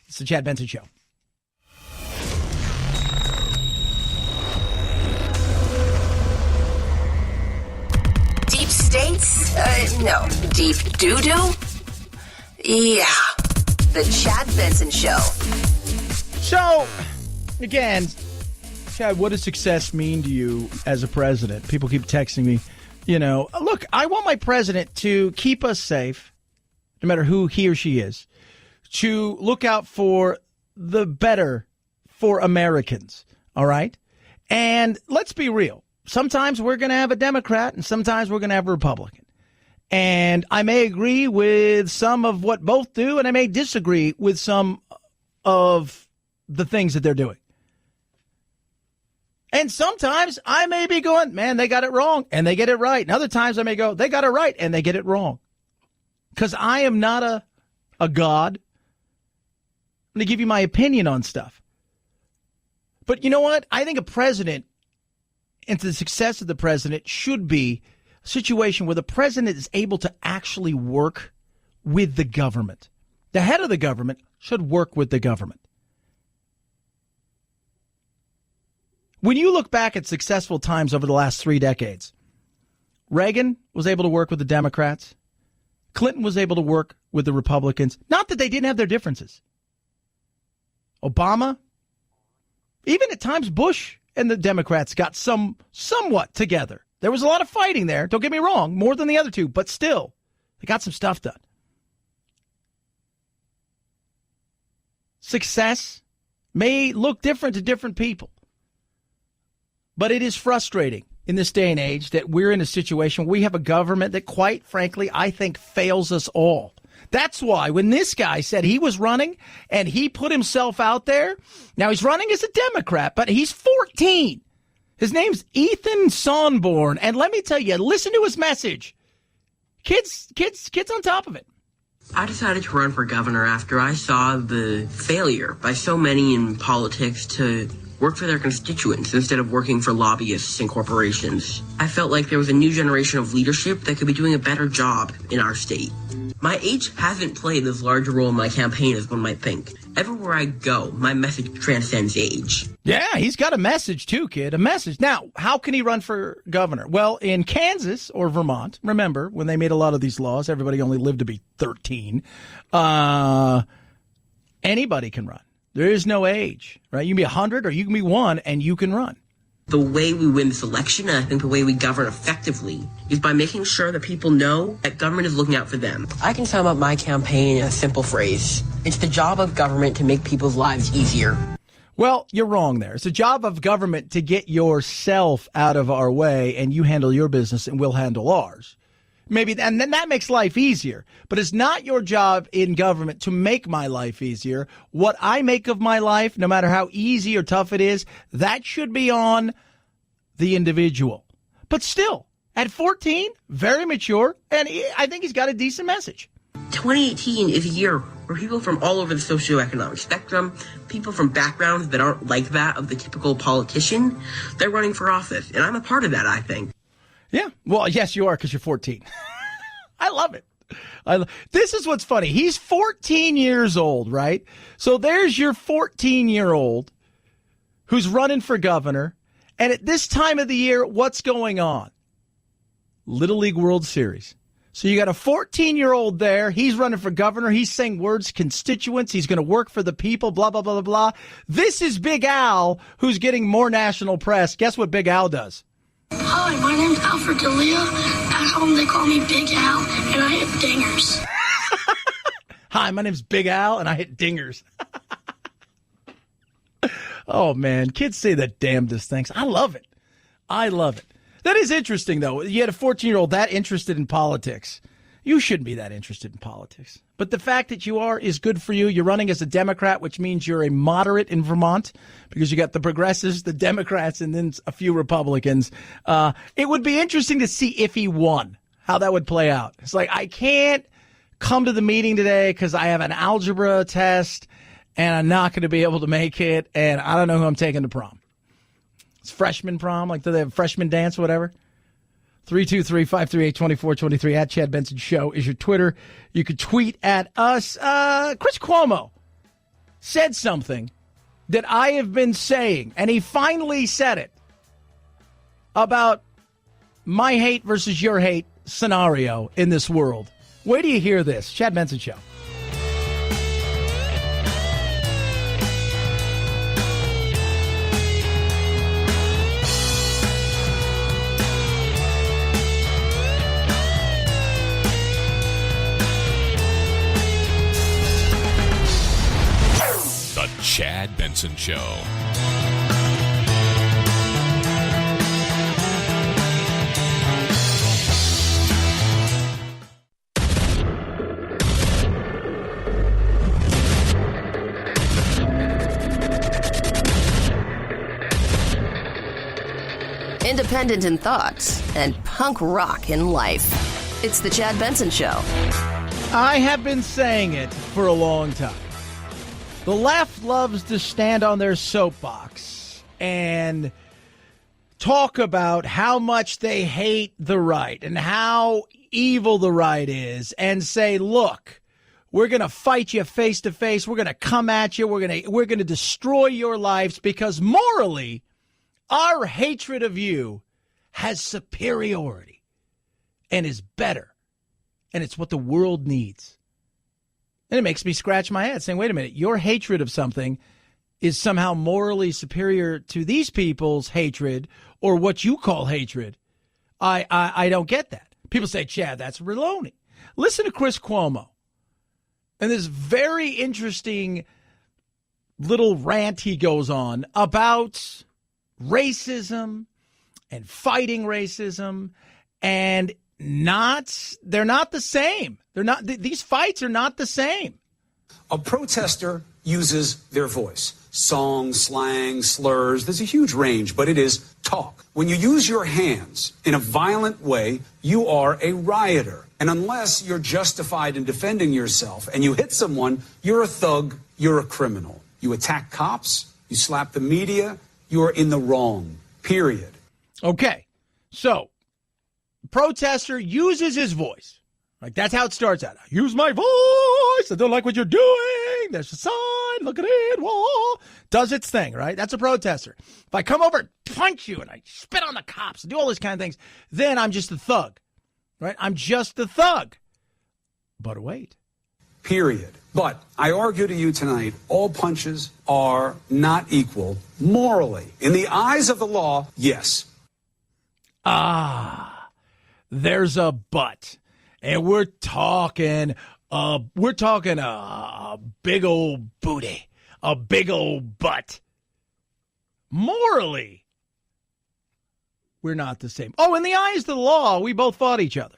S3: It's the Chad Benson Show.
S1: Deep states? No. Deep doo-doo? Yeah. The Chad Benson Show.
S3: So, again, Chad, what does success mean to you as a president? People keep texting me, look, I want my president to keep us safe, no matter who he or she is, to look out for the better for Americans, all right? And let's be real. Sometimes we're going to have a Democrat and sometimes we're going to have a Republican. And I may agree with some of what both do, and I may disagree with some of the things that they're doing. And sometimes I may be going, man, they got it wrong, and they get it right. And other times I may go, they got it right, and they get it wrong. Because I am not a god. I'm going to give you my opinion on stuff. But you know what? I think a president, and the success of the president, should be a situation where the president is able to actually work with the government. The head of the government should work with the government. When you look back at successful times over the last 3 decades, Reagan was able to work with the Democrats. Clinton was able to work with the Republicans. Not that they didn't have their differences. Obama, even at times Bush and the Democrats got somewhat together. There was a lot of fighting there, don't get me wrong, more than the other two, but still, they got some stuff done. Success may look different to different people, but it is frustrating in this day and age that we're in a situation where we have a government that, quite frankly, I think fails us all. That's why when this guy said he was running and he put himself out there, now he's running as a Democrat, but he's 14. His name's Ethan Sonborn. And let me tell you, listen to his message. Kids on top of it.
S21: I decided to run for governor after I saw the failure by so many in politics to work for their constituents instead of working for lobbyists and corporations. I felt like there was a new generation of leadership that could be doing a better job in our state. My age hasn't played as large a role in my campaign as one might think. Everywhere I go, my message transcends age.
S3: Yeah, he's got a message too, kid, a message. Now, how can he run for governor? Well, in Kansas or Vermont, remember, when they made a lot of these laws, everybody only lived to be 13. Anybody can run. There is no age, right? You can be 100 or you can be 1 and you can run.
S21: The way we win this election, and I think the way we govern effectively, is by making sure that people know that government is looking out for them. I can sum up my campaign in a simple phrase. It's the job of government to make people's lives easier.
S3: Well, you're wrong there. It's the job of government to get yourself out of our way, and you handle your business and we'll handle ours. Maybe, and then that makes life easier. But it's not your job in government to make my life easier. What I make of my life, no matter how easy or tough it is, that should be on the individual. But still, at 14, very mature, and I think he's got a decent message.
S21: 2018 is a year where people from all over the socioeconomic spectrum, people from backgrounds that aren't like that of the typical politician, they're running for office. And I'm a part of that, I think.
S3: Yeah. Well, yes, you are, because you're 14. I love it. This is what's funny. He's 14 years old, right? So there's your 14-year-old who's running for governor. And at this time of the year, what's going on? Little League World Series. So you got a 14-year-old there. He's running for governor. He's saying words, constituents. He's going to work for the people, blah, blah, blah, blah, blah. This is Big Al, who's getting more national press. Guess what Big Al does?
S6: Hi, my name's Alfred D'Elia. At home, they call me Big Al, and I hit dingers.
S3: Hi, my name's Big Al, and I hit dingers. Oh, man. Kids say the damnedest things. I love it. I love it. That is interesting, though. You had a 14-year-old that interested in politics. You shouldn't be that interested in politics. But the fact that you are is good for you. You're running as a Democrat, which means you're a moderate in Vermont because you got the progressives, the Democrats, and then a few Republicans. It would be interesting to see if he won, how that would play out. It's like, I can't come to the meeting today because I have an algebra test and I'm not going to be able to make it, and I don't know who I'm taking to prom. It's freshman prom, like do they have freshman dance or whatever? 323-538-2423 at Chad Benson Show is your Twitter. You could tweet at us. Chris Cuomo said something that I have been saying, and he finally said it, about my hate versus your hate scenario in this world. Where do you hear this? Chad Benson Show.
S9: Chad Benson Show.
S1: Independent in thoughts and punk rock in life. It's the Chad Benson Show.
S3: I have been saying it for a long time. The left loves to stand on their soapbox and talk about how much they hate the right and how evil the right is and say, look, we're going to fight you face to face. We're going to come at you. We're going to destroy your lives because morally, our hatred of you has superiority and is better. And it's what the world needs. And it makes me scratch my head saying, wait a minute, your hatred of something is somehow morally superior to these people's hatred or what you call hatred. I don't get that. People say, Chad, that's baloney. Listen to Chris Cuomo and this very interesting little rant he goes on about racism and fighting racism, and they're not the same. These fights are not the same.
S10: A protester uses their voice. Song, slang, slurs. There's a huge range, but it is talk. When you use your hands in a violent way, you are a rioter. And unless you're justified in defending yourself and you hit someone, you're a thug, you're a criminal. You attack cops, you slap the media, you're in the wrong, period.
S3: Okay, so protester uses his voice. Like, that's how it starts out. I use my voice. I don't like what you're doing. There's a sign. Look at it. Whoa. Does its thing, right? That's a protester. If I come over and punch you and I spit on the cops and do all these kind of things, then I'm just a thug, right? I'm just a thug. But wait.
S10: Period. But I argue to you tonight, all punches are not equal morally. In the eyes of the law, yes.
S3: There's a but. And we're talking a big old booty, a big old butt. Morally, we're not the same. Oh, in the eyes of the law, we both fought each other.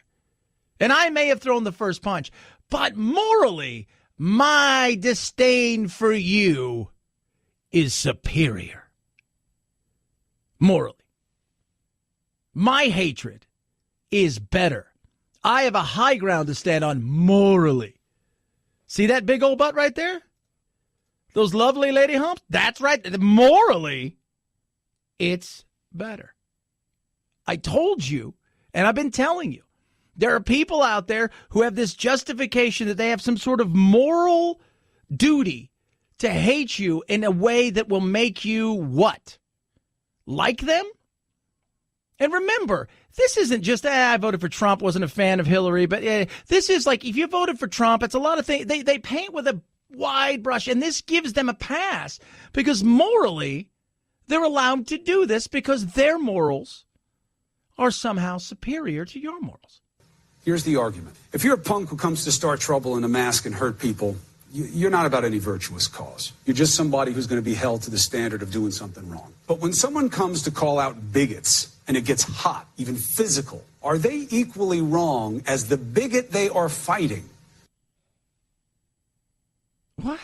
S3: And I may have thrown the first punch, but morally, my disdain for you is superior. Morally. My hatred is better. I have a high ground to stand on morally. See that big old butt right there? Those lovely lady humps? That's right. Morally, it's better. I told you, and I've been telling you, There are people out there who have this justification that they have some sort of moral duty to hate you in a way that will make you what? Like them? And remember, this isn't just, I voted for Trump, wasn't a fan of Hillary, but this is like, if you voted for Trump, it's a lot of things. They paint with a wide brush, and this gives them a pass because morally, they're allowed to do this because their morals are somehow superior to your morals.
S10: Here's the argument. If you're a punk who comes to start trouble in a mask and hurt people, you're not about any virtuous cause. You're just somebody who's going to be held to the standard of doing something wrong. But when someone comes to call out bigots and it gets hot, even physical, are they equally wrong as the bigot they are fighting?
S3: What?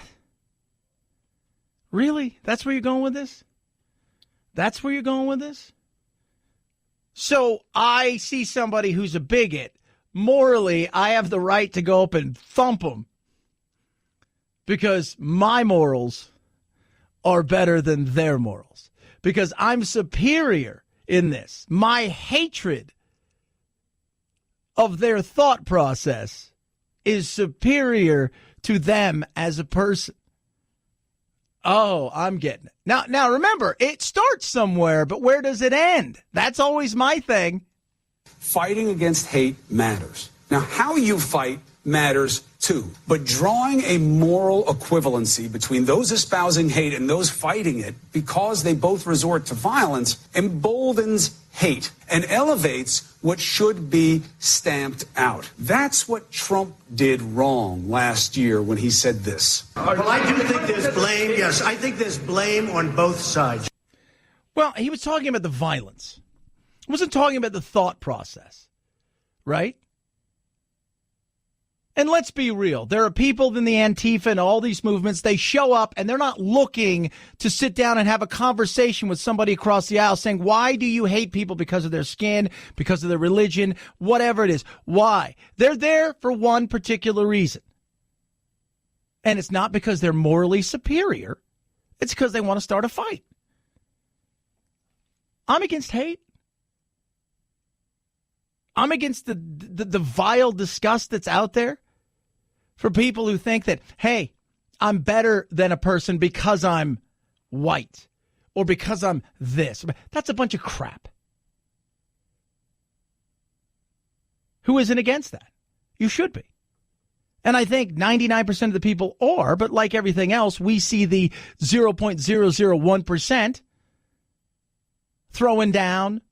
S3: Really? That's where you're going with this? That's where you're going with this? So I see somebody who's a bigot. Morally, I have the right to go up and thump them because my morals are better than their morals, because I'm superior in this. My hatred of their thought process is superior to them as a person. Oh, I'm getting it. Now remember, it starts somewhere, but where does it end? That's always my thing.
S10: Fighting against hate matters. Now, how you fight matters too. But drawing a moral equivalency between those espousing hate and those fighting it, because they both resort to violence, emboldens hate and elevates what should be stamped out. That's what Trump did wrong last year when he said this.
S11: Well, I do think there's blame. Yes, I think there's blame on both sides.
S3: Well, he was talking about the violence. He wasn't talking about the thought process, right? And let's be real. There are people in the Antifa and all these movements, they show up and they're not looking to sit down and have a conversation with somebody across the aisle saying, why do you hate people because of their skin, because of their religion, whatever it is? Why? They're there for one particular reason. And it's not because they're morally superior. It's because they want to start a fight. I'm against hate. I'm against the vile disgust that's out there for people who think that, hey, I'm better than a person because I'm white or because I'm this. That's a bunch of crap. Who isn't against that? You should be. And I think 99% of the people are, but like everything else, we see the 0.001% throwing down.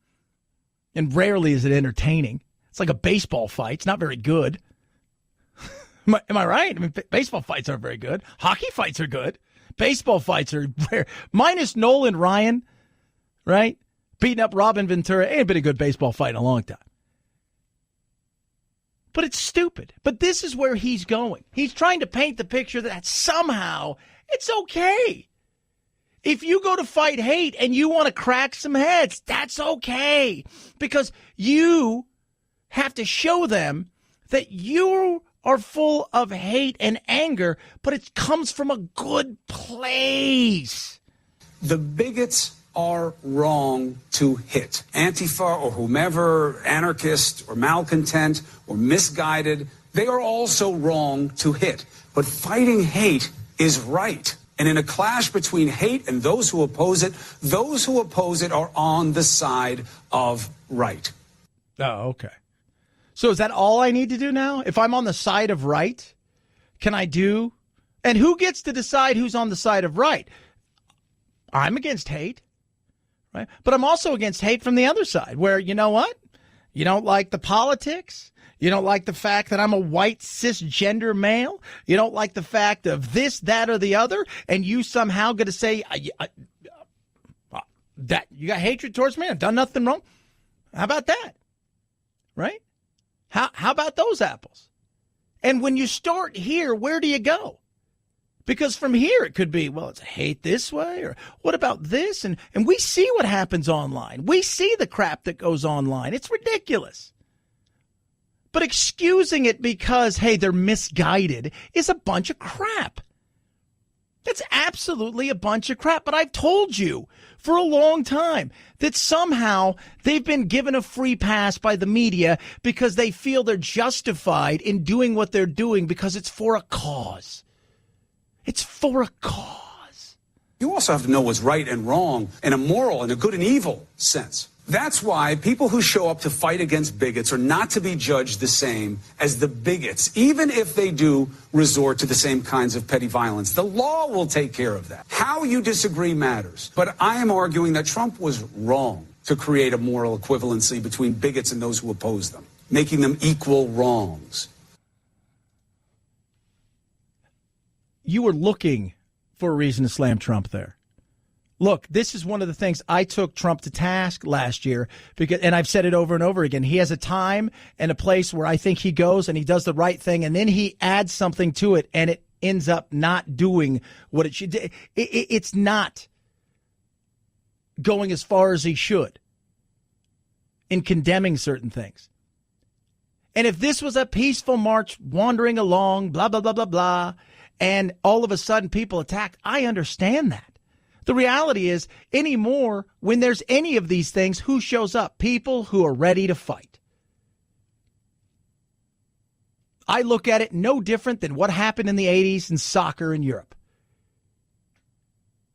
S3: And rarely is it entertaining. It's like a baseball fight. It's not very good. Am I right? I mean, baseball fights aren't very good. Hockey fights are good. Baseball fights are rare. Minus Nolan Ryan, right? Beating up Robin Ventura. Ain't been a good baseball fight in a long time. But it's stupid. But this is where he's going. He's trying to paint the picture that somehow it's okay. If you go to fight hate and you want to crack some heads, that's okay. Because you have to show them that you are full of hate and anger, but it comes from a good place.
S10: The bigots are wrong to hit. Antifa or whomever, anarchist or malcontent or misguided, they are also wrong to hit. But fighting hate is right. And in a clash between hate and those who oppose it are on the side of right.
S3: Oh, okay. So is that all I need to do now? If I'm on the side of right, can I do? And who gets to decide who's on the side of right? I'm against hate, right? But I'm also against hate from the other side, where, you know what? You don't like the politics. You don't like the fact that I'm a white cisgender male. You don't like the fact of this, that, or the other. And you somehow going to say that you got hatred towards me. I've done nothing wrong. How about that? Right? How about those apples? And when you start here, where do you go? Because from here it could be, well, it's hate this way, or what about this? And we see what happens online. We see the crap that goes online. It's ridiculous. But excusing it because, hey, they're misguided is a bunch of crap. It's absolutely a bunch of crap. But I've told you for a long time that somehow they've been given a free pass by the media because they feel they're justified in doing what they're doing because it's for a cause. It's for a cause.
S10: You also have to know what's right and wrong in a moral and a good and evil sense. That's why people who show up to fight against bigots are not to be judged the same as the bigots, even if they do resort to the same kinds of petty violence. The law will take care of that. How you disagree matters. But I am arguing that Trump was wrong to create a moral equivalency between bigots and those who oppose them, making them equal wrongs.
S3: You were looking for a reason to slam Trump there. Look, this is one of the things I took Trump to task last year, because, and I've said it over and over again. He has a time and a place where I think he goes and he does the right thing, and then he adds something to it, and it ends up not doing what it should. It's not going as far as he should in condemning certain things. And if this was a peaceful march wandering along, blah, blah, blah, blah, blah, and all of a sudden people attack, I understand that. The reality is, anymore, when there's any of these things, who shows up? People who are ready to fight. I look at it no different than what happened in the 80s in soccer in Europe.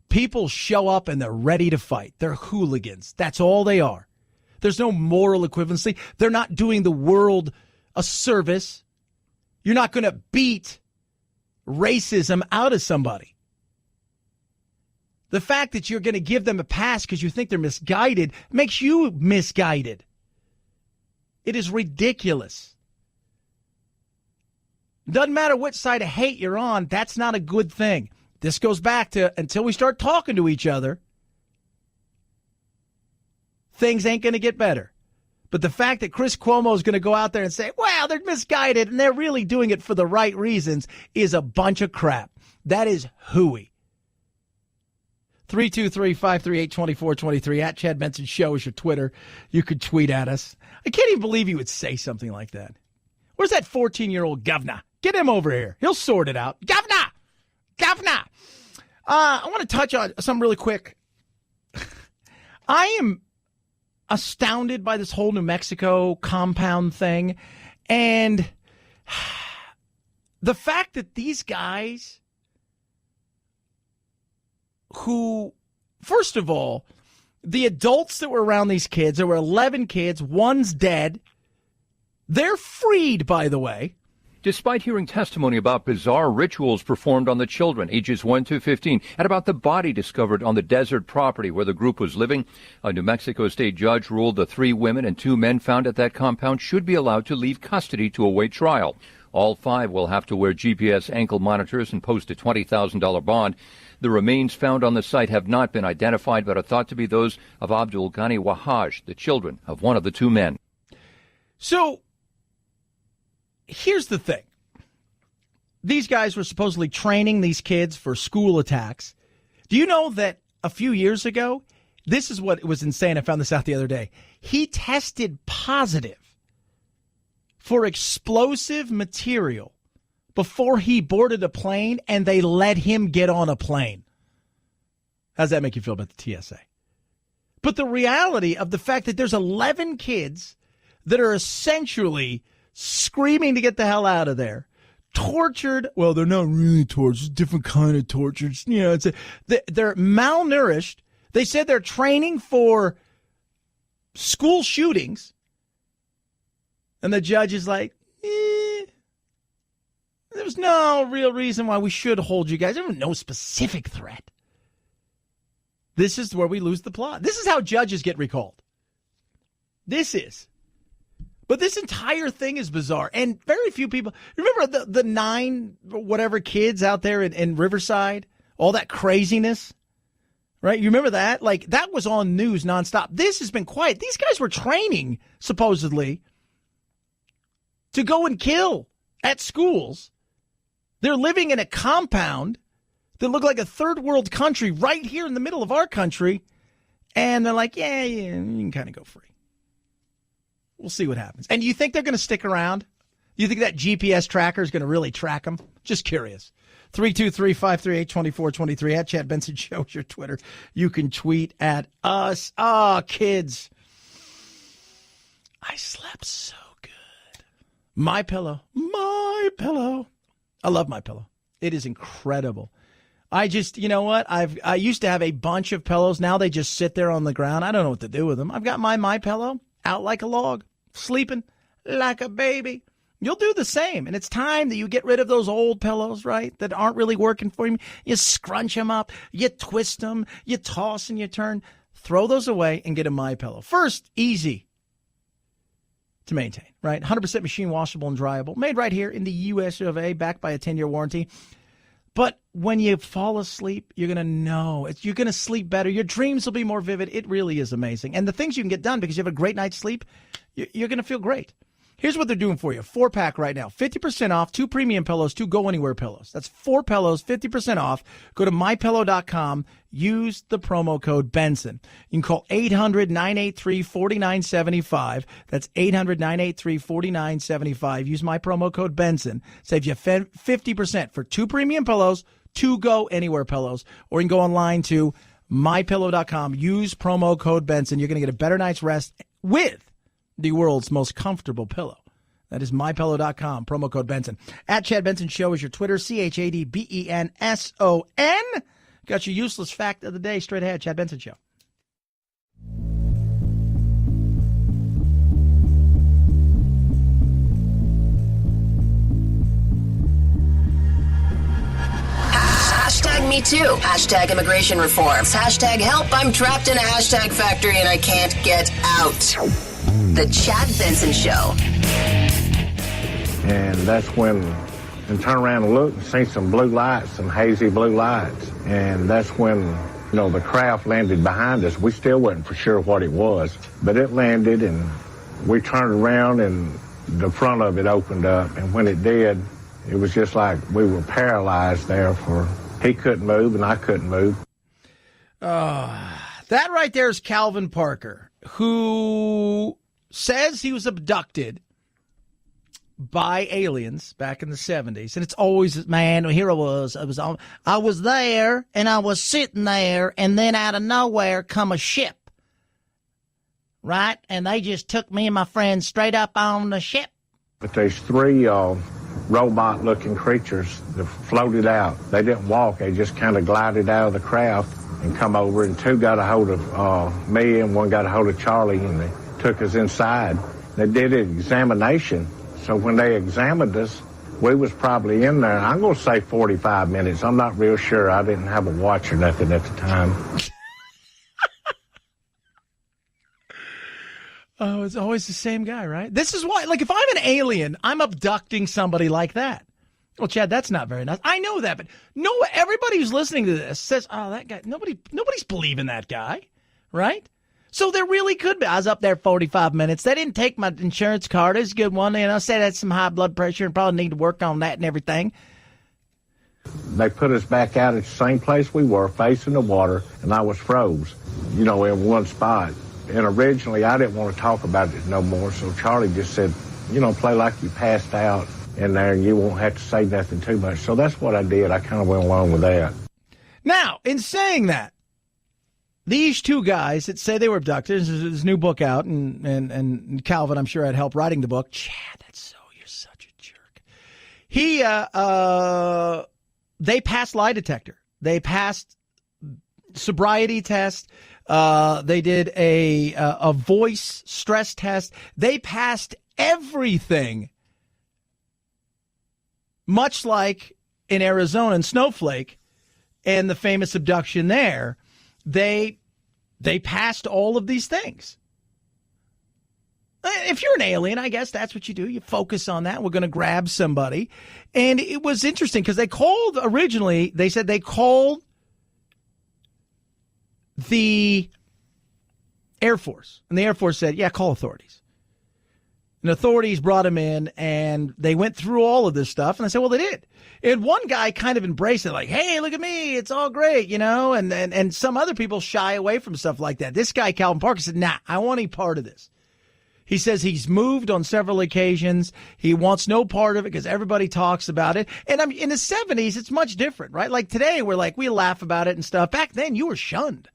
S3: People show up and they're ready to fight. They're hooligans. That's all they are. There's no moral equivalency. They're not doing the world a service. You're not going to beat racism out of somebody. The fact that you're going to give them a pass because you think they're misguided makes you misguided. It is ridiculous. Doesn't matter which side of hate you're on, that's not a good thing. This goes back to until we start talking to each other, things ain't going to get better. But the fact that Chris Cuomo is going to go out there and say, well, they're misguided and they're really doing it for the right reasons is a bunch of crap. That is hooey. 323-538-2423 at Chad Benson Show is your Twitter. You could tweet at us. I can't even believe you would say something like that. Where's that 14-year-old governor? Get him over here. He'll sort it out. Governor! I want to touch on something really quick. I am astounded by this whole New Mexico compound thing. And the fact that these guys who, first of all, the adults that were around these kids, there were 11 kids, one's dead. They're freed, by the way.
S12: Despite hearing testimony about bizarre rituals performed on the children, ages 1 to 15, and about the body discovered on the desert property where the group was living, a New Mexico state judge ruled the 3 women and 2 men found at that compound should be allowed to leave custody to await trial. All 5 will have to wear GPS ankle monitors and post a $20,000 bond. The remains found on the site have not been identified, but are thought to be those of Abdul Ghani Wahaj, the children of one of the 2 men.
S3: So, here's the thing. These guys were supposedly training these kids for school attacks. Do you know that a few years ago, this is what was insane. I found this out the other day. He tested positive for explosive material before he boarded a plane, and they let him get on a plane. How does that make you feel about the TSA? But the reality of the fact that there's 11 kids that are essentially screaming to get the hell out of there, tortured. Well, they're not really tortured. It's a different kind of torture. You know, they're malnourished. They said they're training for school shootings. And the judge is like, there's no real reason why we should hold you guys. There's no specific threat. This is where we lose the plot. This is how judges get recalled. This is. But this entire thing is bizarre. And very few people, remember the 9 whatever kids out there in Riverside? All that craziness, right? You remember that? Like, that was on news nonstop. This has been quiet. These guys were training, supposedly, to go and kill at schools. They're living in a compound that looked like a third world country right here in the middle of our country. And they're like, yeah, you can kind of go free. We'll see what happens. And you think they're going to stick around? You think that GPS tracker is going to really track them? Just curious. 323-538-2423 at Chad Benson Show is your Twitter. You can tweet at us. Kids. I slept so good. My Pillow. I love My Pillow. It is incredible. I just, you know what? I used to have a bunch of pillows. Now they just sit there on the ground. I don't know what to do with them. I've got my Pillow out like a log, sleeping like a baby. You'll do the same. And it's time that you get rid of those old pillows, right, that aren't really working for you. You scrunch them up, you twist them, you toss and you turn. Throw those away and get a My Pillow. First, easy to maintain, right? 100% machine washable and dryable. Made right here in the U.S. of A, backed by a 10-year warranty. But when you fall asleep, you're going to know. You're going to sleep better. Your dreams will be more vivid. It really is amazing. And the things you can get done because you have a great night's sleep, you're going to feel great. Here's what they're doing for you. 4-pack right now. 50% off. 2 premium pillows, 2 go-anywhere pillows. That's 4 pillows, 50% off. Go to mypillow.com. Use the promo code Benson. You can call 800-983-4975. That's 800-983-4975. Use my promo code Benson. Save you 50% for 2 premium pillows, 2 go-anywhere pillows. Or you can go online to mypillow.com. Use promo code Benson. You're going to get a better night's rest with the world's most comfortable pillow. That is mypillow.com, promo code Benson. At Chad Benson Show is your Twitter, ChadBenson. Got your useless fact of the day straight ahead, Chad Benson Show.
S1: Hashtag me too. Hashtag immigration reforms. Hashtag help. I'm trapped in a hashtag factory and I can't get out. The Chad Benson Show.
S18: And that's when, and turn around and look and see some blue lights, some hazy blue lights. And that's when, the craft landed behind us. We still wasn't for sure what it was, but it landed and we turned around and the front of it opened up. And when it did, it was just like we were paralyzed there he couldn't move and I couldn't move.
S3: That right there is Calvin Parker, who says he was abducted by aliens back in the 70s. And it's always, man, here I was there and I was sitting there and then out of nowhere come a ship. Right? And they just took me and my friends straight up on the ship.
S18: But there's 3 robot-looking creatures that floated out. They didn't walk. They just kind of glided out of the craft and come over. And 2 got a hold of me and 1 got a hold of Charlie, and they took us inside. They did an examination. So when they examined us, we was probably in there, I'm going to say 45 minutes. I'm not real sure. I didn't have a watch or nothing at the time.
S3: Oh, it's always the same guy, right? This is why, if I'm an alien, I'm abducting somebody like that. Well, Chad, that's not very nice. I know that, but no, everybody who's listening to this says, oh, that guy, nobody's believing that guy, right? So there really could be. I was up there 45 minutes. They didn't take my insurance card. It's a good one. Said I had some high blood pressure and probably need to work on that and everything.
S18: They put us back out at the same place we were, facing the water, and I was froze, in one spot. And originally, I didn't want to talk about it no more, so Charlie just said, play like you passed out in there and you won't have to say nothing too much. So that's what I did. I kind of went along with that.
S3: Now, in saying that, these 2 guys that say they were abducted, there's this new book out, and Calvin, I'm sure, had help writing the book. Chad, you're such a jerk. They passed lie detector. They passed sobriety test. They did a voice stress test. They passed everything. Much like in Arizona and Snowflake and the famous abduction there, they passed all of these things. If you're an alien, I guess that's what you do. You focus on that. We're going to grab somebody. And it was interesting because they called the Air Force. And the Air Force said, yeah, call authorities. And authorities brought him in, and they went through all of this stuff. And I said, well, they did. And one guy kind of embraced it, like, hey, look at me. It's all great, And some other people shy away from stuff like that. This guy, Calvin Parker, said, nah, I want any part of this. He says he's moved on several occasions. He wants no part of it because everybody talks about it. And in the 70s, it's much different, right? Like today, we laugh about it and stuff. Back then, you were shunned.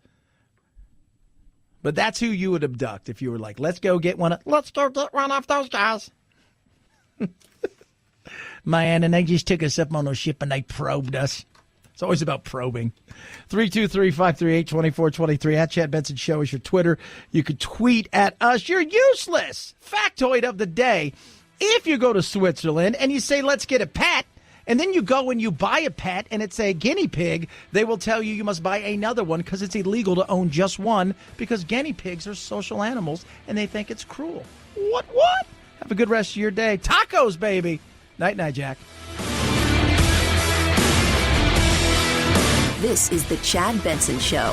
S3: But that's who you would abduct if you were like, let's go get one. Let's go get one of those guys. Man, and they just took us up on a ship and they probed us. It's always about probing. 323-538-2423. At Chad Benson Show is your Twitter. You can tweet at us. You're useless. Factoid of the day. If you go to Switzerland and you say, let's get a pet, and then you go and you buy a pet and it's a guinea pig, they will tell you must buy another one because it's illegal to own just one because guinea pigs are social animals and they think it's cruel. What? Have a good rest of your day. Tacos, baby. Night, Jack.
S1: This is the Chad Benson Show.